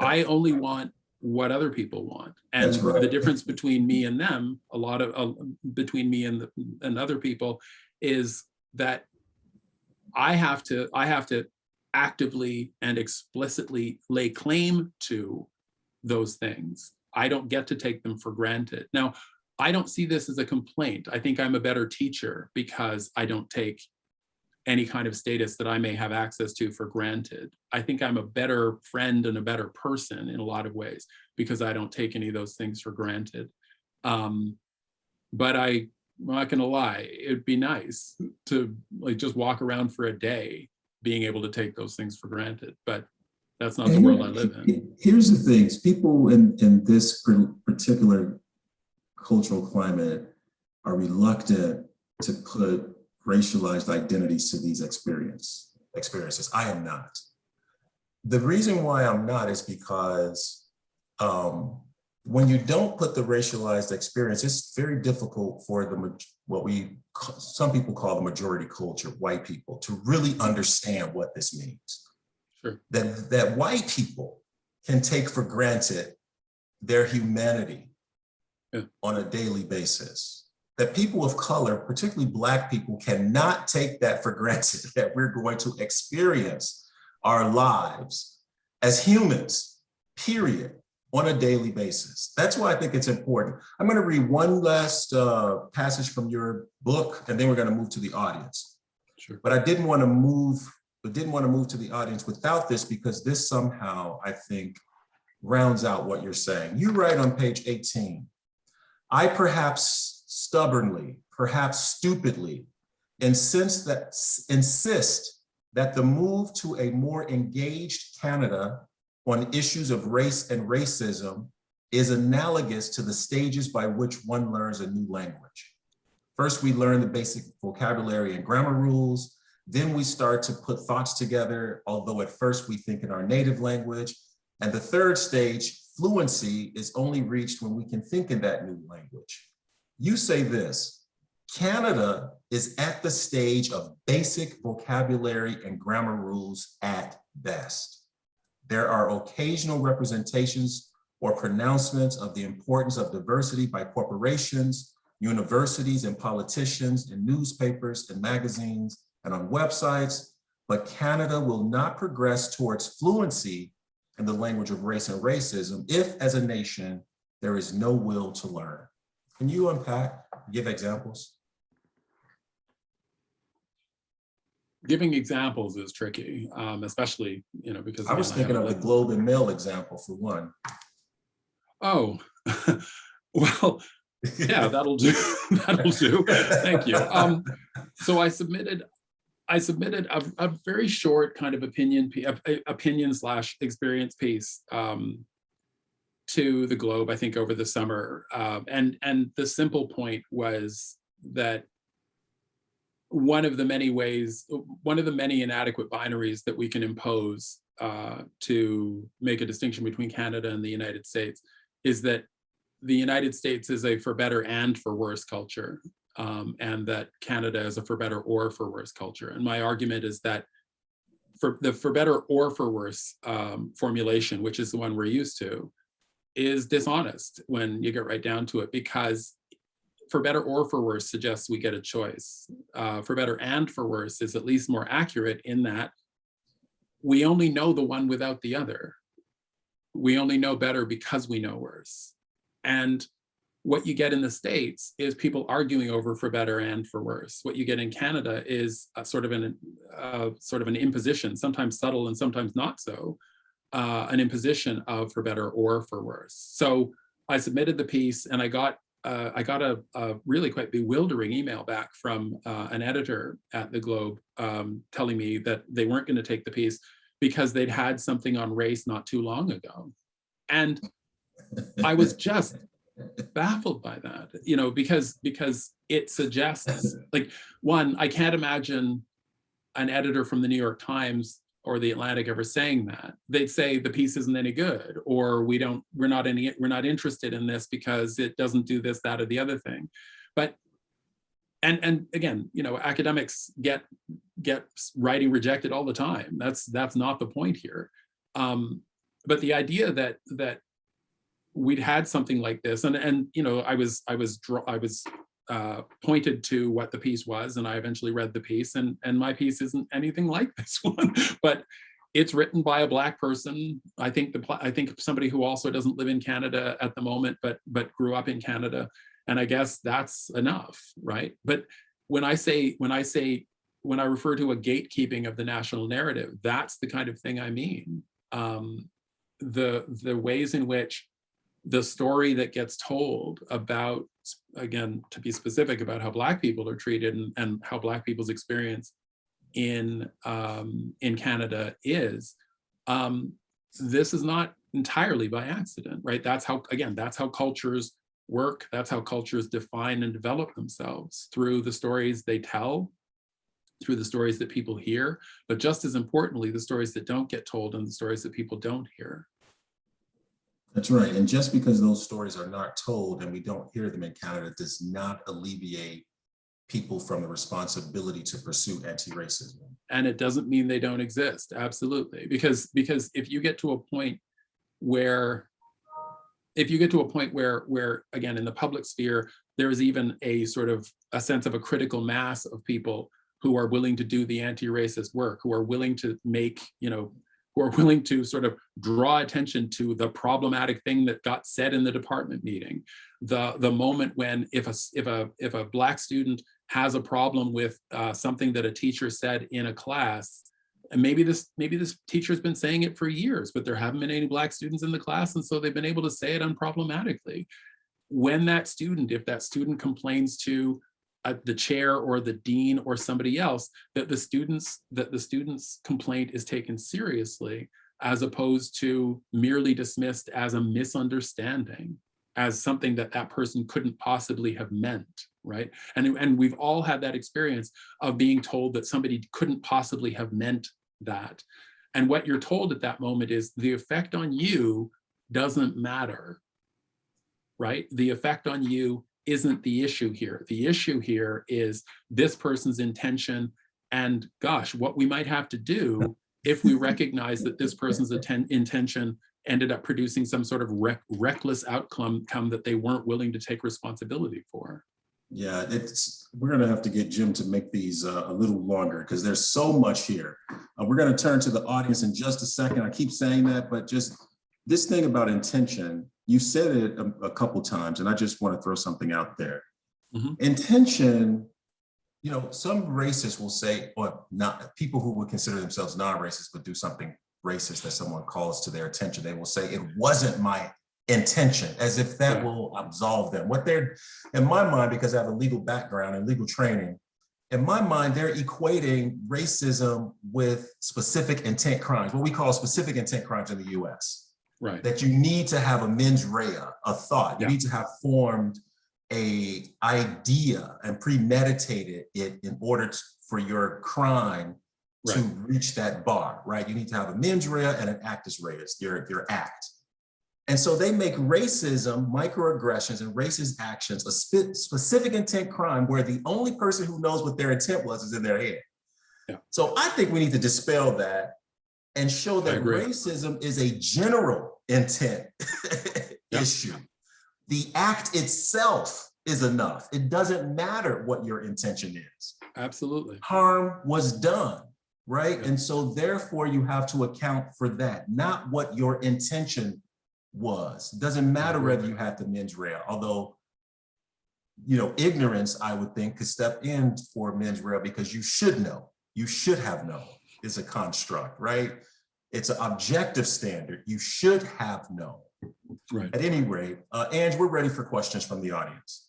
only want what other people want, and right. The difference between me and them, between me and other people, is that I have to actively and explicitly lay claim to those things. I don't get to take them for granted. Now, I don't see this as a complaint. I think I'm a better teacher because I don't take any kind of status that I may have access to for granted. I think I'm a better friend and a better person in a lot of ways because I don't take any of those things for granted. But I'm not gonna lie, it'd be nice to just walk around for a day being able to take those things for granted, but that's not the world I live in. Here's the things, people in this particular cultural climate are reluctant to put racialized identities to these experiences. I am not. The reason why I'm not is because when you don't put the racialized experience, it's very difficult for some people call the majority culture, white people, to really understand what this means. Sure. That white people can take for granted their humanity on a daily basis. That people of color, particularly Black people, cannot take that for granted, that we're going to experience our lives as humans, period, on a daily basis. That's why I think it's important. I'm going to read one last passage from your book, and then we're going to move to the audience. Sure. But I didn't want to move to the audience without this, because this somehow, I think, rounds out what you're saying. You write on page 18, I perhaps stubbornly, perhaps stupidly, insist that the move to a more engaged Canada on issues of race and racism is analogous to the stages by which one learns a new language. First, we learn the basic vocabulary and grammar rules. Then we start to put thoughts together, although at first we think in our native language. And the third stage, fluency, is only reached when we can think in that new language. You say this, Canada is at the stage of basic vocabulary and grammar rules at best. There are occasional representations or pronouncements of the importance of diversity by corporations, universities, and politicians in newspapers and magazines and on websites, but Canada will not progress towards fluency in the language of race and racism if, as a nation, there is no will to learn. Can you unpack, give examples? Giving examples is tricky, especially, because I was thinking of the Globe and Mail example for one. Oh, well, yeah, that'll do. That'll do. Thank you. So I submitted a very short kind of opinion/experience piece to the Globe, I think, over the summer, and the simple point was that one of the many inadequate binaries that we can impose to make a distinction between Canada and the United States is that the United States is a for better and for worse culture, and that Canada is a for better or for worse culture. And my argument is that for better or for worse formulation, which is the one we're used to, is dishonest when you get right down to it, because for better or for worse suggests we get a choice. For better and for worse is at least more accurate in that we only know the one without the other. We only know better because we know worse. And what you get in the States is people arguing over for better and for worse. What you get in Canada is a sort of an imposition, sometimes subtle and sometimes not so, an imposition of for better or for worse. So I submitted the piece, and I got a really quite bewildering email back from an editor at the Globe telling me that they weren't going to take the piece because they'd had something on race not too long ago. And I was just baffled by that, you know, because it suggests, like, one, I can't imagine an editor from the New York Times or the Atlantic ever saying that. They'd say the piece isn't any good, or we're not interested in this because it doesn't do this, that, or the other thing. But and again, you know, academics get writing rejected all the time. That's not the point here. But the idea that we'd had something like this, and you know, I was pointed to what the piece was, and I eventually read the piece, and my piece isn't anything like this one, but it's written by a Black person. I think somebody who also doesn't live in Canada at the moment, but grew up in Canada, and I guess that's enough, right? But when I refer to a gatekeeping of the national narrative, that's the kind of thing I mean. The ways in which the story that gets told about, again, to be specific, about how Black people are treated and how Black people's experience in Canada is, this is not entirely by accident, right? That's how cultures work. That's how cultures define and develop themselves, through the stories they tell, through the stories that people hear, but just as importantly, the stories that don't get told and the stories that people don't hear. That's right. And just because those stories are not told and we don't hear them in Canada does not alleviate people from the responsibility to pursue anti-racism. And it doesn't mean they don't exist. Absolutely. Because if you get to a point where, again, in the public sphere, there is even a sort of a sense of a critical mass of people who are willing to do the anti-racist work, who are willing to make, you know, who are willing to sort of draw attention to the problematic thing that got said in the department meeting. The moment when if a Black student has a problem with something that a teacher said in a class, and maybe this teacher's been saying it for years, but there haven't been any Black students in the class, and so they've been able to say it unproblematically. When if that student complains to the chair or the dean or somebody else, that the student's complaint is taken seriously, as opposed to merely dismissed as a misunderstanding, as something that person couldn't possibly have meant, right? And we've all had that experience of being told that somebody couldn't possibly have meant that. And what you're told at that moment is the effect on you doesn't matter, right? The effect on you isn't the issue here. The issue here is this person's intention, and gosh, what we might have to do if we recognize that this person's intention ended up producing some sort of reckless outcome that they weren't willing to take responsibility for. Yeah, we're going to have to get Jim to make these a little longer because there's so much here. We're going to turn to the audience in just a second. I keep saying that, but just this thing about intention, you said it a couple times, and I just want to throw something out there. Mm-hmm. Intention, you know, some racists will say, or not, people who would consider themselves non-racist but do something racist that someone calls to their attention, they will say, it wasn't my intention, as if that will absolve them. What they're, in my mind, because I have a legal background and legal training, in my mind, they're equating racism with specific intent crimes, what we call specific intent crimes in the US. Right. That you need to have a mens rea, a thought. You need to have formed a idea and premeditated it in order for your crime to reach that bar, right? You need to have a mens rea and an actus reus, your act. And so they make racism, microaggressions, and racist actions a specific intent crime where the only person who knows what their intent was is in their head. Yeah. So I think we need to dispel that and show that racism is a general intent issue. The act itself is enough. It doesn't matter what your intention is. Absolutely. Harm was done, right? And so therefore you have to account for that, not what your intention was. It doesn't matter whether you had the mens rea, although, you know, ignorance, I would think, could step in for mens rea because you should know. You should have known is a construct, right? It's an objective standard. You should have known. Right. At any rate, Ange, we're ready for questions from the audience.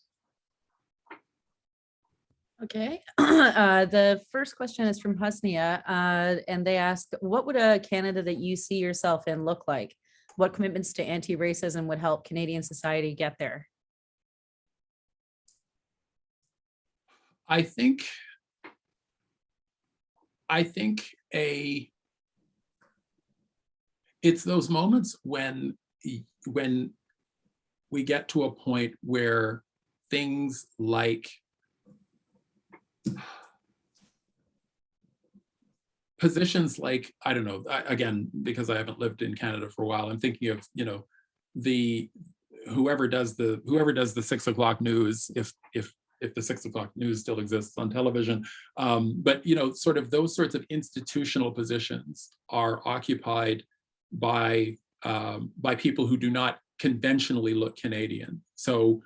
Okay, the first question is from Husnia, and they ask, what would a Canada that you see yourself in look like? What commitments to anti-racism would help Canadian society get there? I think it's those moments when we get to a point where things like positions like, I don't know, again, because I haven't lived in Canada for a while, I'm thinking of, you know, whoever does the 6 o'clock news, if the 6 o'clock news still exists on television, but you know, sort of those sorts of institutional positions are occupied by people who do not conventionally look Canadian. So,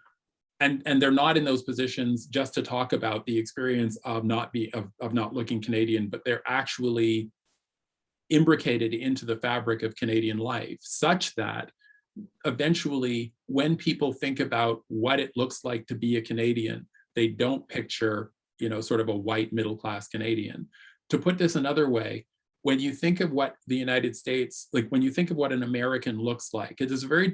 and they're not in those positions just to talk about the experience of not looking Canadian, but they're actually imbricated into the fabric of Canadian life, such that eventually, when people think about what it looks like to be a Canadian, they don't picture, you know, sort of a white middle-class Canadian. To put this another way, when you think of what the United States, like when you think of what an American looks like, it is a very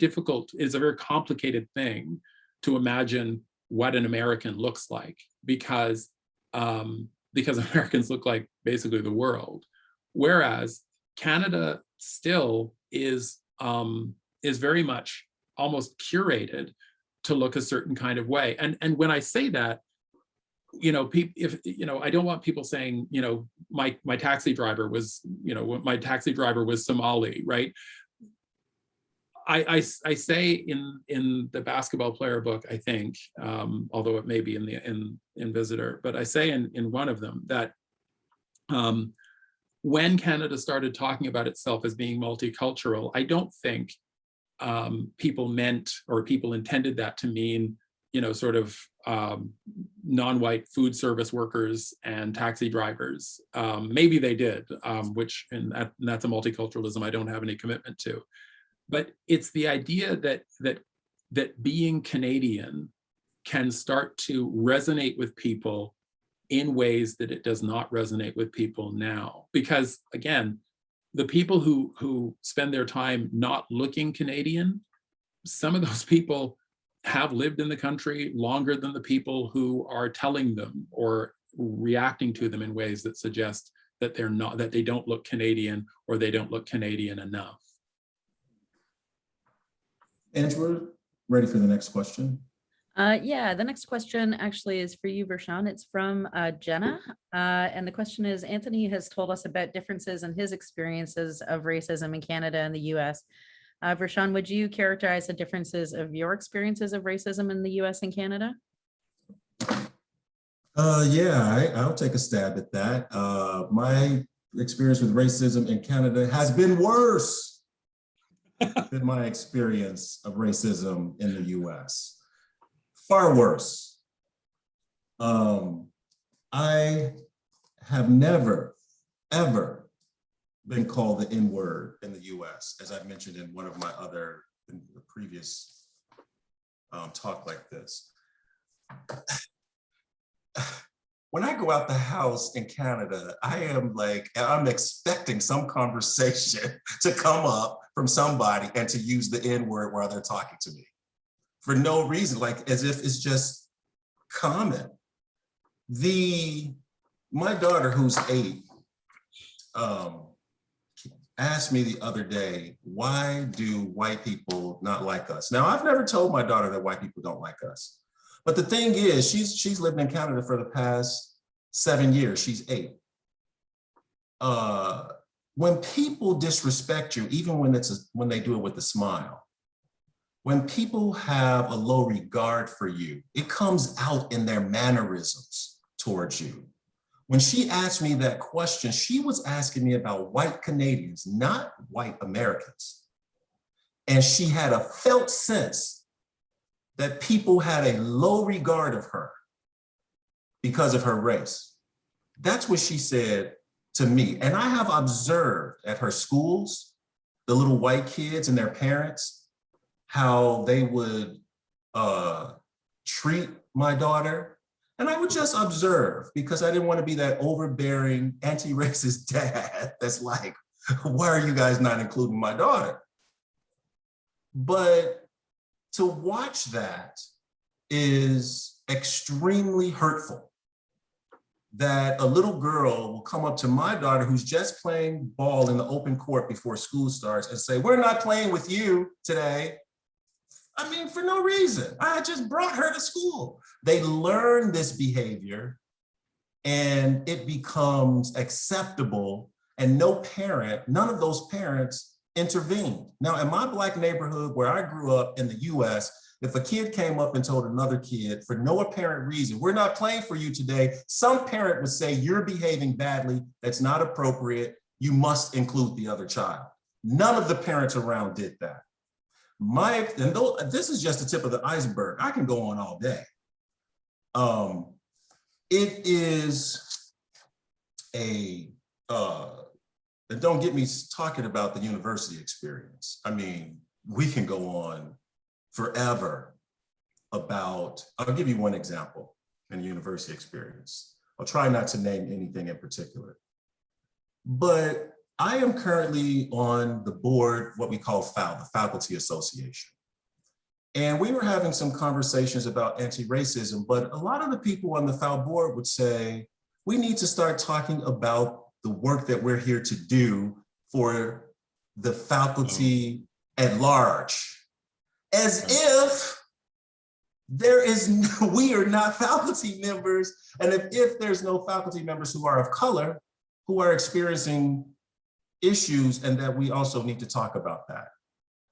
complicated thing to imagine what an American looks like, because Americans look like basically the world. Whereas Canada still is very much almost curated to look a certain kind of way. And when I say that, you know, I don't want people saying, you know, my taxi driver was, you know, my taxi driver was Somali, right? I say in the basketball player book, I think, although it may be in Visitor, but I say in one of them that when Canada started talking about itself as being multicultural, I don't think people meant, or people intended that to mean, you know, sort of non-white food service workers and taxi drivers. Maybe they did, which, and that's a multiculturalism I don't have any commitment to. But it's the idea that being Canadian can start to resonate with people in ways that it does not resonate with people now. Because again, the people who spend their time not looking Canadian, some of those people have lived in the country longer than the people who are telling them or reacting to them in ways that suggest that they don't look Canadian, or they don't look Canadian enough. And we're ready for the next question. Yeah, the next question actually is for you, Vershawn. It's from Jenna. And the question is, Anthony has told us about differences in his experiences of racism in Canada and the US. Vershawn, would you characterize the differences of your experiences of racism in the US and Canada? Yeah, I'll take a stab at that. My experience with racism in Canada has been worse than my experience of racism in the US. Far worse. I have never, ever been called the N-word in the US, as I mentioned in one of my other previous talk like this. When I go out the house in Canada, I'm expecting some conversation to come up from somebody and to use the N-word while they're talking to me. For no reason, like as if it's just common. My daughter, who's 8, asked me the other day, why do white people not like us? Now, I've never told my daughter that white people don't like us. But the thing is, she's lived in Canada for the past 7 years. She's 8. When people disrespect you, even when they do it with a smile, when people have a low regard for you, it comes out in their mannerisms towards you. When she asked me that question, she was asking me about white Canadians, not white Americans. And she had a felt sense that people had a low regard of her because of her race. That's what she said to me. And I have observed at her schools, the little white kids and their parents, how they would treat my daughter. And I would just observe, because I didn't want to be that overbearing, anti-racist dad that's like, why are you guys not including my daughter? But to watch that is extremely hurtful. That a little girl will come up to my daughter who's just playing ball in the open court before school starts and say, we're not playing with you today. I mean, for no reason. I just brought her to school. They learn this behavior and it becomes acceptable, and none of those parents intervened. Now, in my Black neighborhood where I grew up in the US, if a kid came up and told another kid for no apparent reason, we're not playing for you today, some parent would say, you're behaving badly, that's not appropriate, you must include the other child. None of the parents around did that. This is just the tip of the iceberg. I can go on all day. It is and don't get me talking about the university experience. I mean, we can go on forever about, I'll give you one example in the university experience. I'll try not to name anything in particular, but I am currently on the board, what we call FAL, the Faculty Association. And we were having some conversations about anti-racism, but a lot of the people on the FAL board would say, we need to start talking about the work that we're here to do for the faculty at large, as if we are not faculty members. And if there's no faculty members who are of color, who are experiencing issues, and that we also need to talk about that.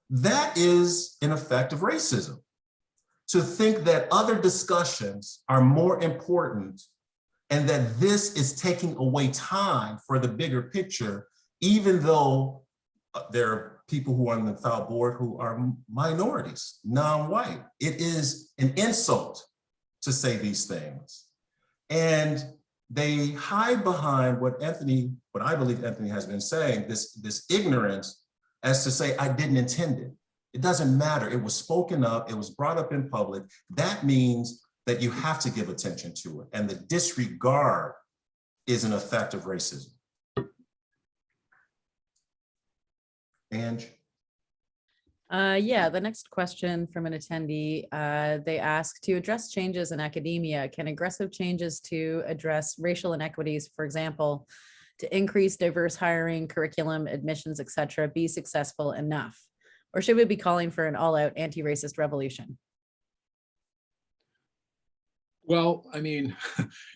That is an effect of racism. To think that other discussions are more important and that this is taking away time for the bigger picture, even though there are people who are on the FAL board who are minorities, non-white. It is an insult to say these things. And they hide behind what I believe Anthony has been saying, this ignorance, as to say, I didn't intend it. It doesn't matter. It was spoken up. It was brought up in public. That means that you have to give attention to it. And the disregard is an effect of racism. Ange? Yeah, the next question from an attendee, they ask, to address changes in academia, can aggressive changes to address racial inequities, for example, to increase diverse hiring, curriculum, admissions, etc., be successful enough? Or should we be calling for an all-out anti-racist revolution? Well, I mean,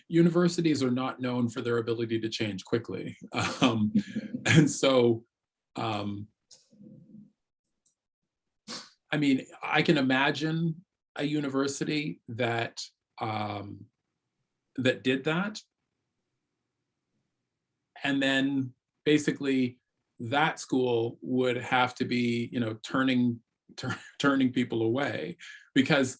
universities are not known for their ability to change quickly. And so, I mean, I can imagine a university that that did that, and then basically that school would have to be, you know, turning people away, because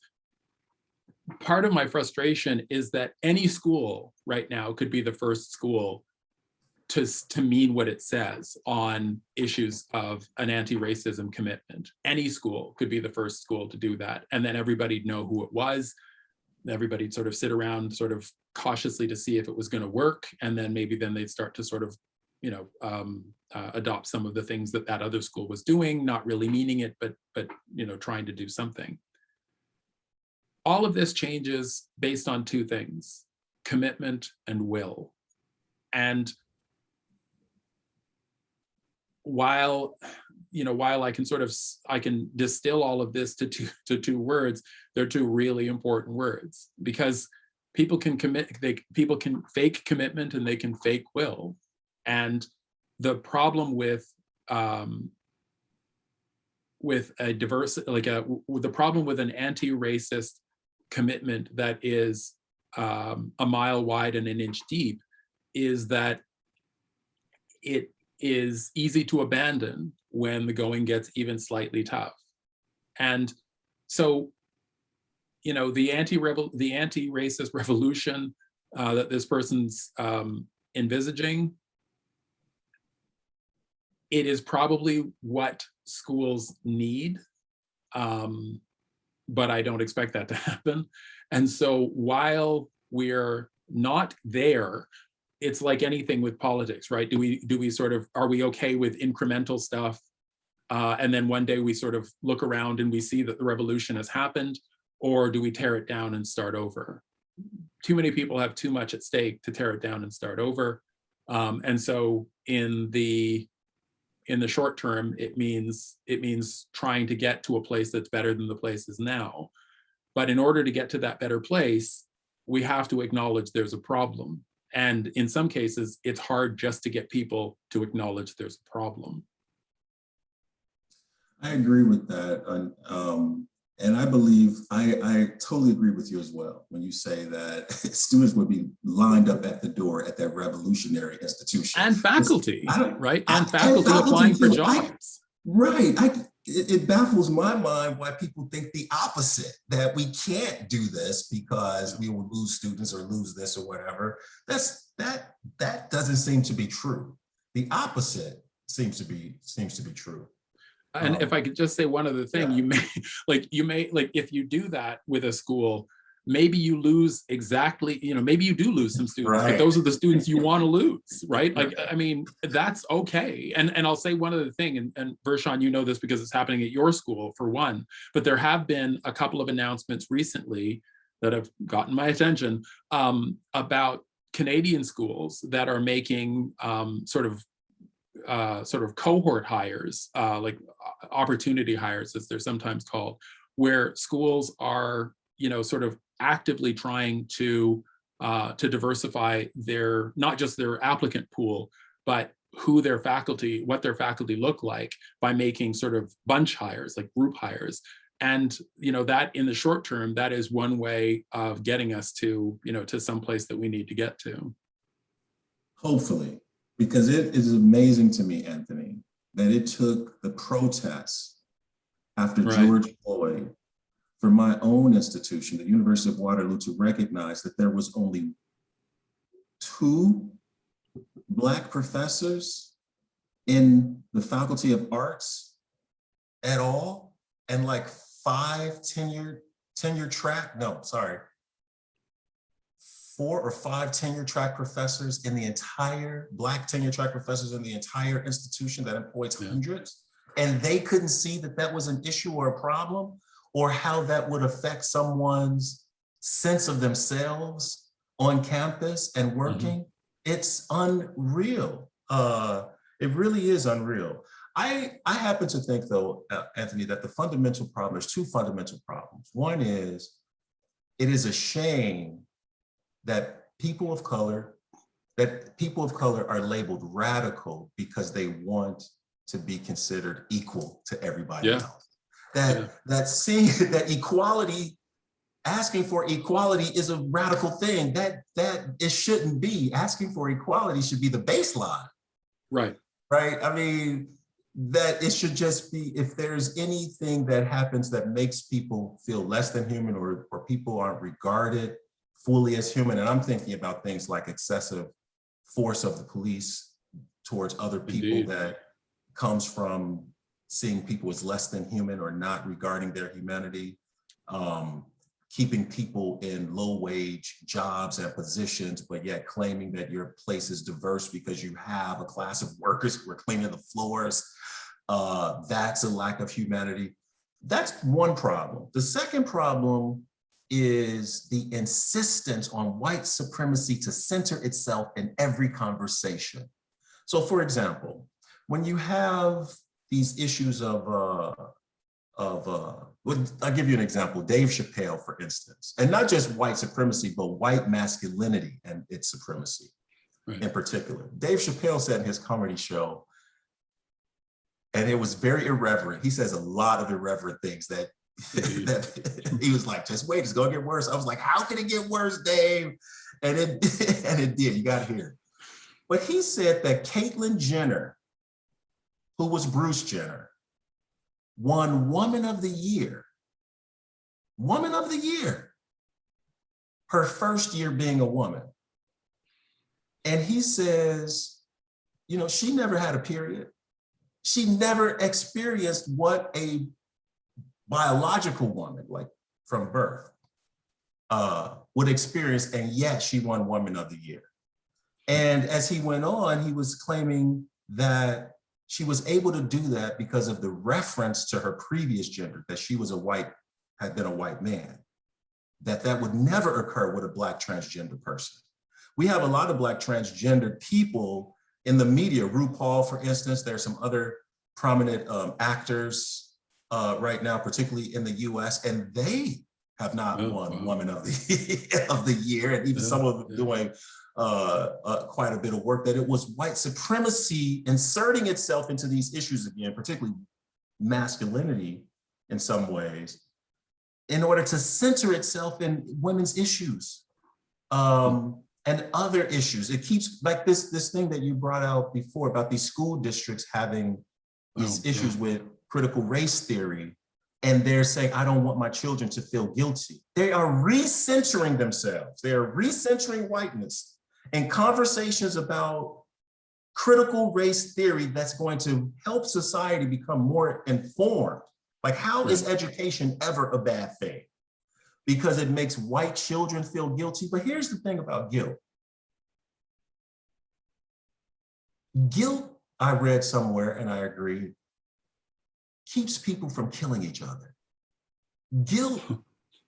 part of my frustration is that any school right now could be the first school to mean what it says on issues of an anti-racism commitment. Any school could be the first school to do that. And then everybody'd know who it was. Everybody'd sort of sit around sort of cautiously to see if it was going to work. And then maybe then they'd start to sort of, you know, adopt some of the things that that other school was doing, not really meaning it, but you know, trying to do something. All of this changes based on two things: commitment and will. And while I can distill all of this to two words, they're two really important words, because people can people can fake commitment and they can fake will. And the problem with the problem with an anti-racist commitment that is a mile wide and an inch deep is that it is easy to abandon when the going gets even slightly tough. And so, you know, the anti-racist revolution that this person's envisaging, it is probably what schools need. but I don't expect that to happen. And so while we're not there, it's like anything with politics, right? Do we sort of, are we okay with incremental stuff? And then one day we sort of look around and we see that the revolution has happened, or do we tear it down and start over? Too many people have too much at stake to tear it down and start over. And so in the short term, it means trying to get to a place that's better than the place is now. But in order to get to that better place, we have to acknowledge there's a problem. And in some cases, it's hard just to get people to acknowledge there's a problem. I agree with that. And I believe, I totally agree with you as well when you say that students would be lined up at the door at that revolutionary institution. And faculty, right? And faculty applying for jobs. It baffles my mind why people think the opposite, that we can't do this because we will lose students or lose this or whatever. That doesn't seem to be true. The opposite seems to be true. And if I could just say one other thing, you may if you do that with a school, maybe you lose exactly, maybe you do lose some students, but those are the students you want to lose, right? Like, I mean, that's okay. And I'll say one other thing, and Vershawn, you know this because it's happening at your school for one, but there have been a couple of announcements recently that have gotten my attention about Canadian schools that are making sort of cohort hires, like opportunity hires, as they're sometimes called, where schools are, sort of actively trying to diversify not just their applicant pool, but what their faculty look like by making sort of bunch hires, like group hires. And that in the short term, that is one way of getting us to to some place that we need to get to. Hopefully. Because it is amazing to me, Anthony, that it took the protests after George Floyd for my own institution, the University of Waterloo, to recognize that there was only 2 Black professors in the Faculty of Arts at all, and like 4 or 5 tenure track professors in the entire Black tenure track professors in the entire institution that employs hundreds. And they couldn't see that that was an issue or a problem, or how that would affect someone's sense of themselves on campus and working. It's unreal. It really is unreal. I happen to think though, Anthony, that the fundamental problem, there's 2 fundamental problems. One is, it is a shame that people of color are labeled radical because they want to be considered equal to everybody else. That equality, asking for equality is a radical thing. That it shouldn't be. Asking for equality should be the baseline. Right. I mean, that it should just be, if there's anything that happens that makes people feel less than human, or people aren't regarded fully as human, and I'm thinking about things like excessive force of the police towards other people that comes from seeing people as less than human or not regarding their humanity, keeping people in low-wage jobs and positions, but yet claiming that your place is diverse because you have a class of workers who are cleaning the floors. That's a lack of humanity. That's one problem. The second problem is the insistence on white supremacy to center itself in every conversation. So for example, when you have these issues I'll give you an example, Dave Chappelle, for instance, and not just white supremacy, but white masculinity and its supremacy in particular. Dave Chappelle said in his comedy show, and it was very irreverent. He says a lot of irreverent things that he was like, just wait, it's gonna get worse. I was like, how can it get worse, Dave? And it did, you gotta hear it. But he said that Caitlyn Jenner, who was Bruce Jenner, won Woman of the Year. Woman of the Year. Her first year being a woman. And he says, she never had a period. She never experienced what a biological woman, like from birth, would experience, and yet she won Woman of the Year. And as he went on, he was claiming that she was able to do that because of the reference to her previous gender, that she was had been a white man, that would never occur with a Black transgender person. We have a lot of Black transgender people in the media. RuPaul, for instance, there's some other prominent actors right now, particularly in the US, and they have not won Woman of the Year, and even some of them doing quite a bit of work, that it was white supremacy inserting itself into these issues again, particularly masculinity in some ways, in order to center itself in women's issues and other issues. It keeps, like this thing that you brought out before about these school districts having these issues with critical race theory, and they're saying, I don't want my children to feel guilty. They are recentering themselves. They are recentering whiteness in conversations about critical race theory that's going to help society become more informed. Like, how is education ever a bad thing? Because it makes white children feel guilty. But here's the thing about guilt. Guilt, I read somewhere, and I agree, keeps people from killing each other. Guilt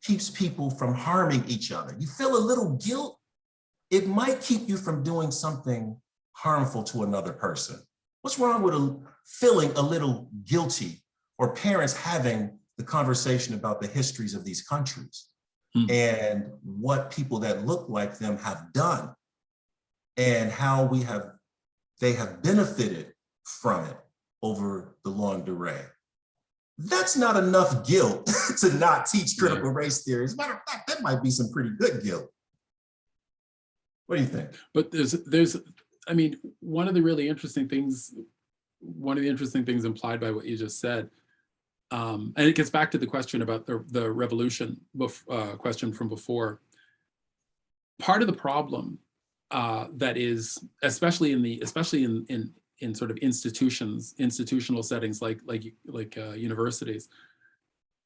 keeps people from harming each other. You feel a little guilt, it might keep you from doing something harmful to another person. What's wrong with feeling a little guilty, or parents having the conversation about the histories of these countries and what people that look like them have done and how they have benefited from it over the longue durée? That's not enough guilt to not teach critical race theory. As a matter of fact, that might be some pretty good guilt. What do you think? But there's, I mean, one of the interesting things implied by what you just said, and it gets back to the question about the revolution question from before. Part of the problem that is, especially in sort of institutional settings like universities,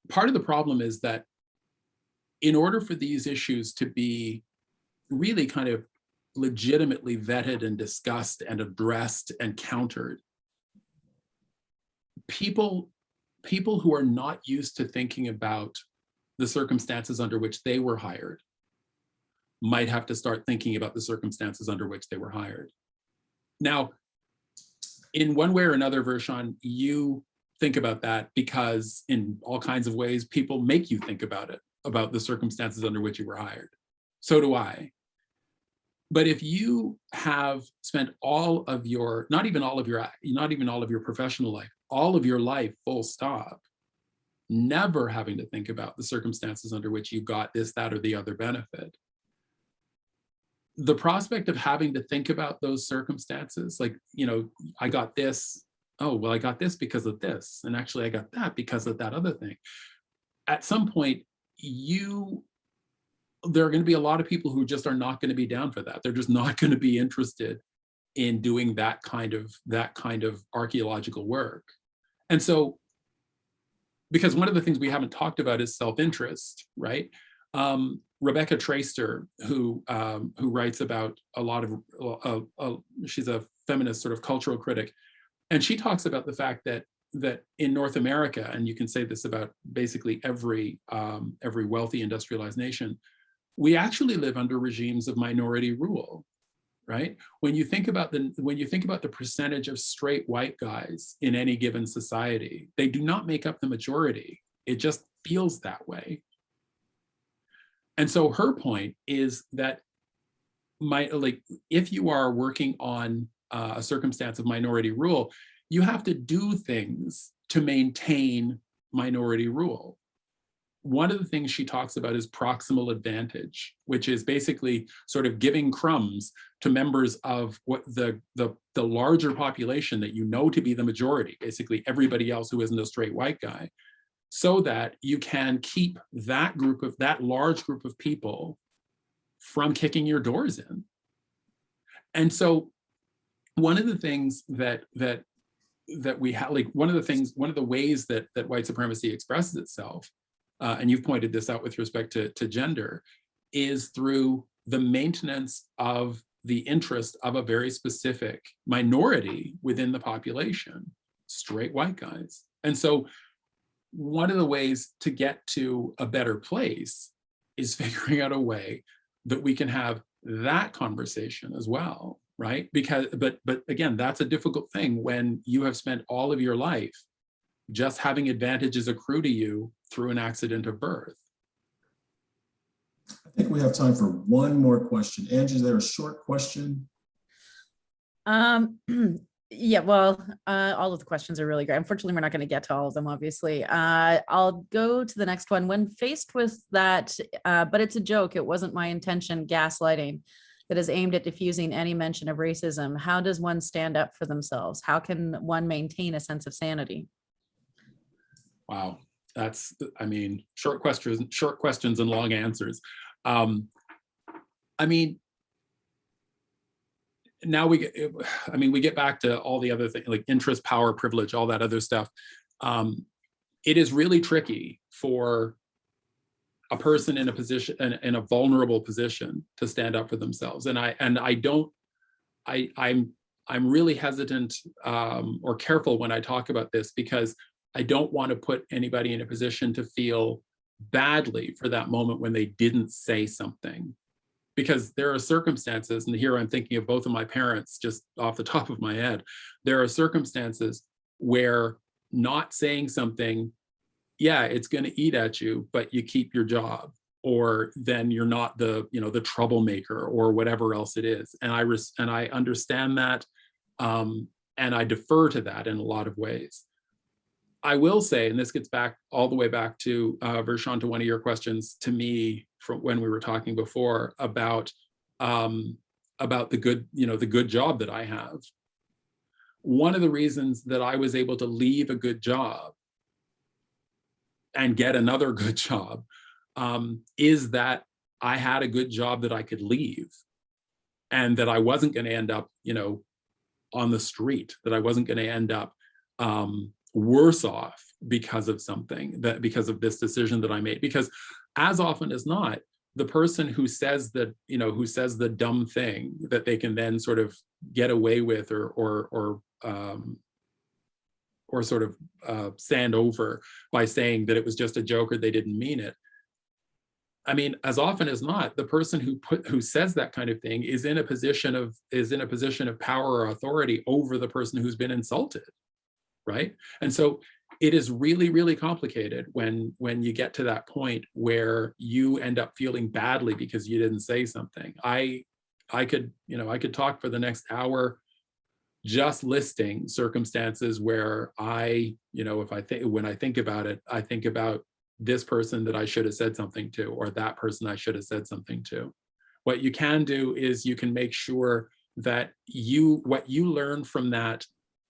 part of the problem is that in order for these issues to be really kind of legitimately vetted and discussed and addressed and countered, people who are not used to thinking about the circumstances under which they were hired might have to start thinking about the circumstances under which they were hired. Now, in one way or another, Vershawn, you think about that because in all kinds of ways, people make you think about it, about the circumstances under which you were hired. So do I. But if you have spent all of your, not even all of your professional life, all of your life, full stop, never having to think about the circumstances under which you got this, that, or the other benefit, the prospect of having to think about those circumstances, like, you know, I got this, oh, well, I got this because of this, and actually I got that because of that other thing. At some point, there are going to be a lot of people who just are not going to be down for that. They're just not going to be interested in doing that kind of archaeological work. And so, because one of the things we haven't talked about is self-interest, right? Rebecca Traister, who writes about a lot of, she's a feminist sort of cultural critic, and she talks about the fact that in North America, and you can say this about basically every wealthy industrialized nation, we actually live under regimes of minority rule, right? When you think about the percentage of straight white guys in any given society, they do not make up the majority. It just feels that way. And so her point is that if you are working on a circumstance of minority rule, you have to do things to maintain minority rule. One of the things she talks about is proximal advantage, which is basically sort of giving crumbs to members of what the larger population that you know to be the majority, basically everybody else who isn't a straight white guy, so that you can keep that large group of people from kicking your doors in. And so one of the things that we have, like one of the ways that white supremacy expresses itself, and you've pointed this out with respect to gender, is through the maintenance of the interest of a very specific minority within the population, straight white guys. And so one of the ways to get to a better place is figuring out a way that we can have that conversation as well, right? Because, but again, that's a difficult thing when you have spent all of your life just having advantages accrue to you through an accident of birth. I think we have time for one more question. Angie, is there a short question? Yeah, well, all of the questions are really great. Unfortunately, we're not going to get to all of them, obviously. I'll go to the next one. When faced with that, but it's a joke, it wasn't my intention, gaslighting that is aimed at diffusing any mention of racism, how does one stand up for themselves? How can one maintain a sense of sanity? Wow, that's, I mean, short questions and long answers. I mean, now we get back to all the other things like interest, power, privilege, all that other stuff. It is really tricky for a person in a position, in a vulnerable position, to stand up for themselves. And I'm really hesitant or careful when I talk about this, because I don't want to put anybody in a position to feel badly for that moment when they didn't say something. Because there are circumstances, and here I'm thinking of both of my parents just off the top of my head, there are circumstances where not saying something, yeah, it's going to eat at you, but you keep your job, or then you're not the, the troublemaker or whatever else it is. And I understand that, and I defer to that in a lot of ways. I will say, and this gets back all the way back to Vershawn, to one of your questions to me from when we were talking before about the good, the good job that I have. One of the reasons that I was able to leave a good job and get another good job is that I had a good job that I could leave, and that I wasn't going to end up, on the street, that I wasn't going to end up worse off because of something, because of this decision that I made. Because as often as not, the person who says that, who says the dumb thing that they can then sort of get away with or sort of stand over by saying that it was just a joke or they didn't mean it. I mean, as often as not, the person who says that kind of thing is in a position of power or authority over the person who's been insulted. Right? And so it is really, really complicated when you get to that point where you end up feeling badly because you didn't say something. I could talk for the next hour just listing circumstances where when I think about it, I think about this person that I should have said something to, or that person I should have said something to. What you can do is you can make sure that what you learn from that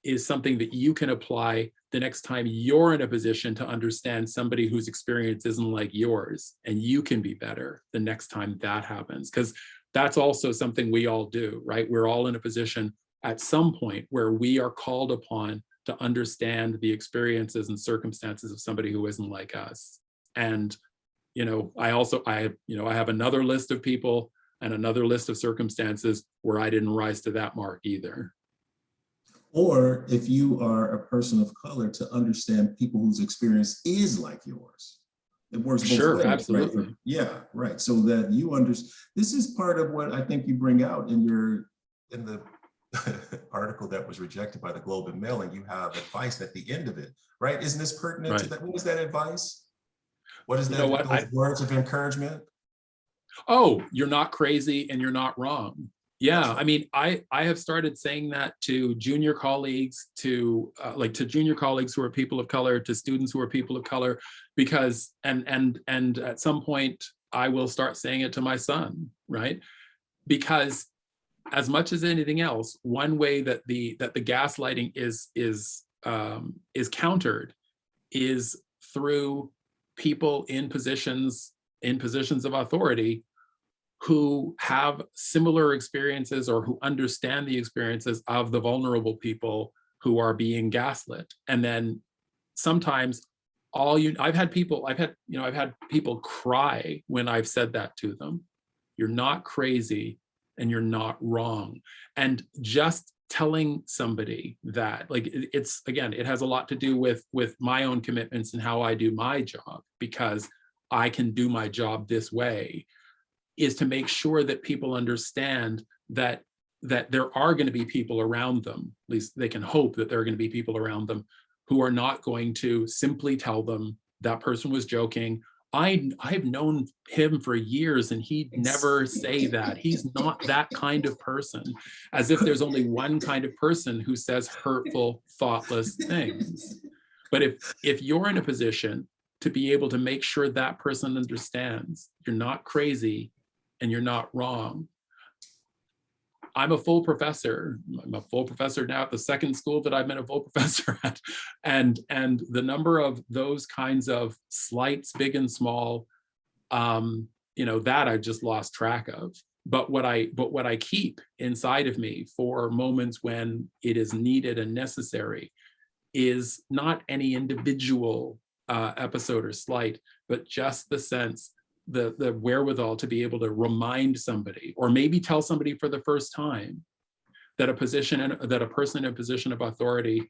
is something that you can apply the next time you're in a position to understand somebody whose experience isn't like yours, and you can be better the next time that happens. Because that's also something we all do, right? We're all in a position at some point where we are called upon to understand the experiences and circumstances of somebody who isn't like us. And, I have another list of people and another list of circumstances where I didn't rise to that mark either. Or if you are a person of color, to understand people whose experience is like yours. It works both Sure, ways, absolutely. right? Yeah, right. So that you understand. This is part of what I think you bring out in the article that was rejected by the Globe and Mail, and you have advice at the end of it, right? Isn't this pertinent to that? What was that advice? What is that? Those words of encouragement? Oh, you're not crazy and you're not wrong. Yeah, I mean, I have started saying that to junior colleagues, to junior colleagues who are people of color, to students who are people of color, because and at some point I will start saying it to my son, right? Because as much as anything else, one way that the gaslighting is countered is through people in positions of authority who have similar experiences or who understand the experiences of the vulnerable people who are being gaslit. And then sometimes I've had people cry when I've said that to them. You're not crazy and you're not wrong. And just telling somebody that, like, it's, again, it has a lot to do with my own commitments and how I do my job, because I can do my job this way, is to make sure that people understand that there are going to be people around them, at least they can hope that there are going to be people around them who are not going to simply tell them that person was joking. I've known him for years and he'd never say that. He's not that kind of person, as if there's only one kind of person who says hurtful, thoughtless things. But if you're in a position to be able to make sure that person understands you're not crazy and you're not wrong. I'm a full professor. I'm a full professor now at the second school that I've been a full professor at. And the number of those kinds of slights, big and small, that I've just lost track of. But what I keep inside of me for moments when it is needed and necessary is not any individual episode or slight, but just the sense, the wherewithal to be able to remind somebody, or maybe tell somebody for the first time, that a person in a position of authority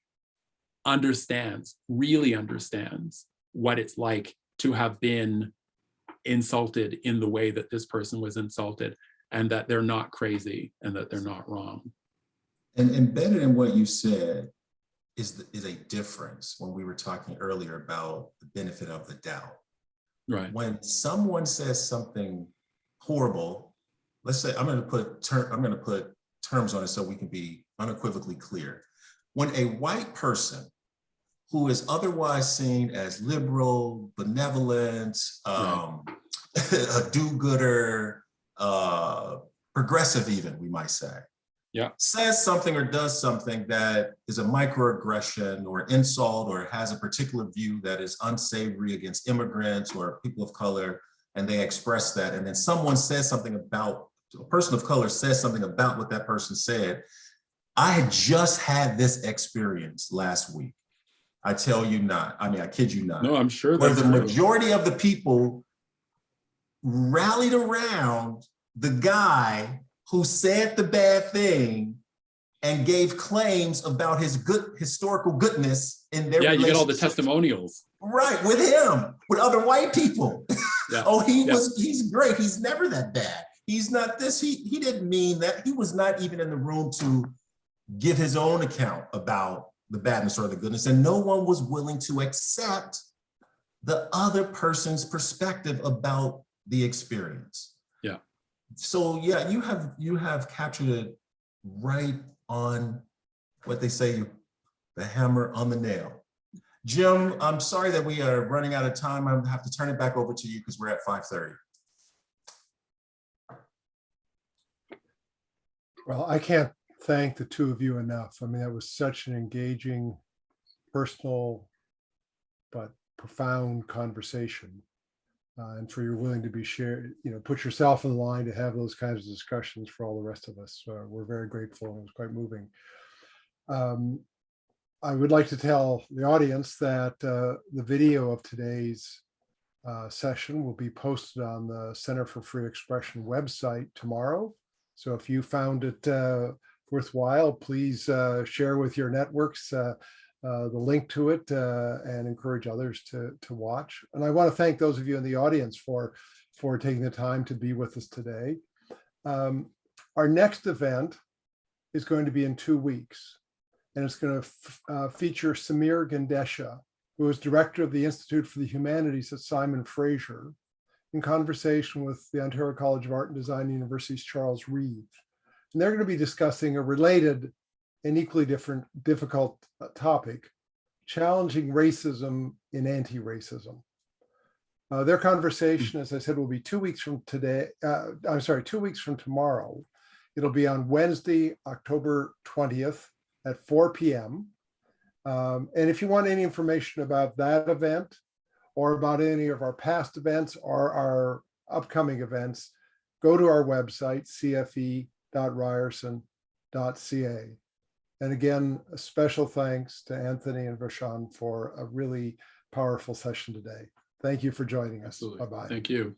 really understands what it's like to have been insulted in the way that this person was insulted, and that they're not crazy and that they're not wrong. And embedded in what you said is a difference when we were talking earlier about the benefit of the doubt. Right. When someone says something horrible, let's say, I'm going to put terms on it so we can be unequivocally clear. When a white person who is otherwise seen as liberal, benevolent, a do-gooder, progressive even, we might say, says something or does something that is a microaggression or insult, or has a particular view that is unsavory against immigrants or people of color, and they express that, and then someone says something about, a person of color says something about what that person said. I had just had this experience last week. I tell you not, I kid you not. No, I'm sure where that's the true. Majority of the people rallied around the guy who said the bad thing and gave claims about his good historical goodness in their relationship. You get all the testimonials. Right, with him, with other white people. Yeah. Oh, he's great. He's never that bad. He's not this. He didn't mean that. He was not even in the room to give his own account about the badness or the goodness. And no one was willing to accept the other person's perspective about the experience. Yeah. So yeah, you have captured it right on what they say, the hammer on the nail. Jim, I'm sorry that we are running out of time. I have to turn it back over to you because we're at 5:30. Well, I can't thank the two of you enough. I mean, that was such an engaging, personal, but profound conversation. And for your willing to be shared, put yourself in line to have those kinds of discussions for all the rest of us. We're very grateful, and it was quite moving. I would like to tell the audience that the video of today's session will be posted on the Center for Free Expression website tomorrow. So if you found it worthwhile, please share with your networks the link to it and encourage others to watch. And I want to thank those of you in the audience for taking the time to be with us today. Our next event is going to be in 2 weeks, and it's going to feature Samir Gandesha, who is director of the Institute for the Humanities at Simon Fraser, in conversation with the Ontario College of Art and Design University's Charles Reeve. And they're going to be discussing a related and equally difficult topic, challenging racism in anti-racism. Their conversation, as I said, will be 2 weeks from today. 2 weeks from tomorrow. It'll be on Wednesday, October 20th at 4 p.m. And if you want any information about that event or about any of our past events or our upcoming events, go to our website, cfe.ryerson.ca. And again, a special thanks to Anthony and Vershawn for a really powerful session today. Thank you for joining us. Absolutely. Bye-bye. Thank you.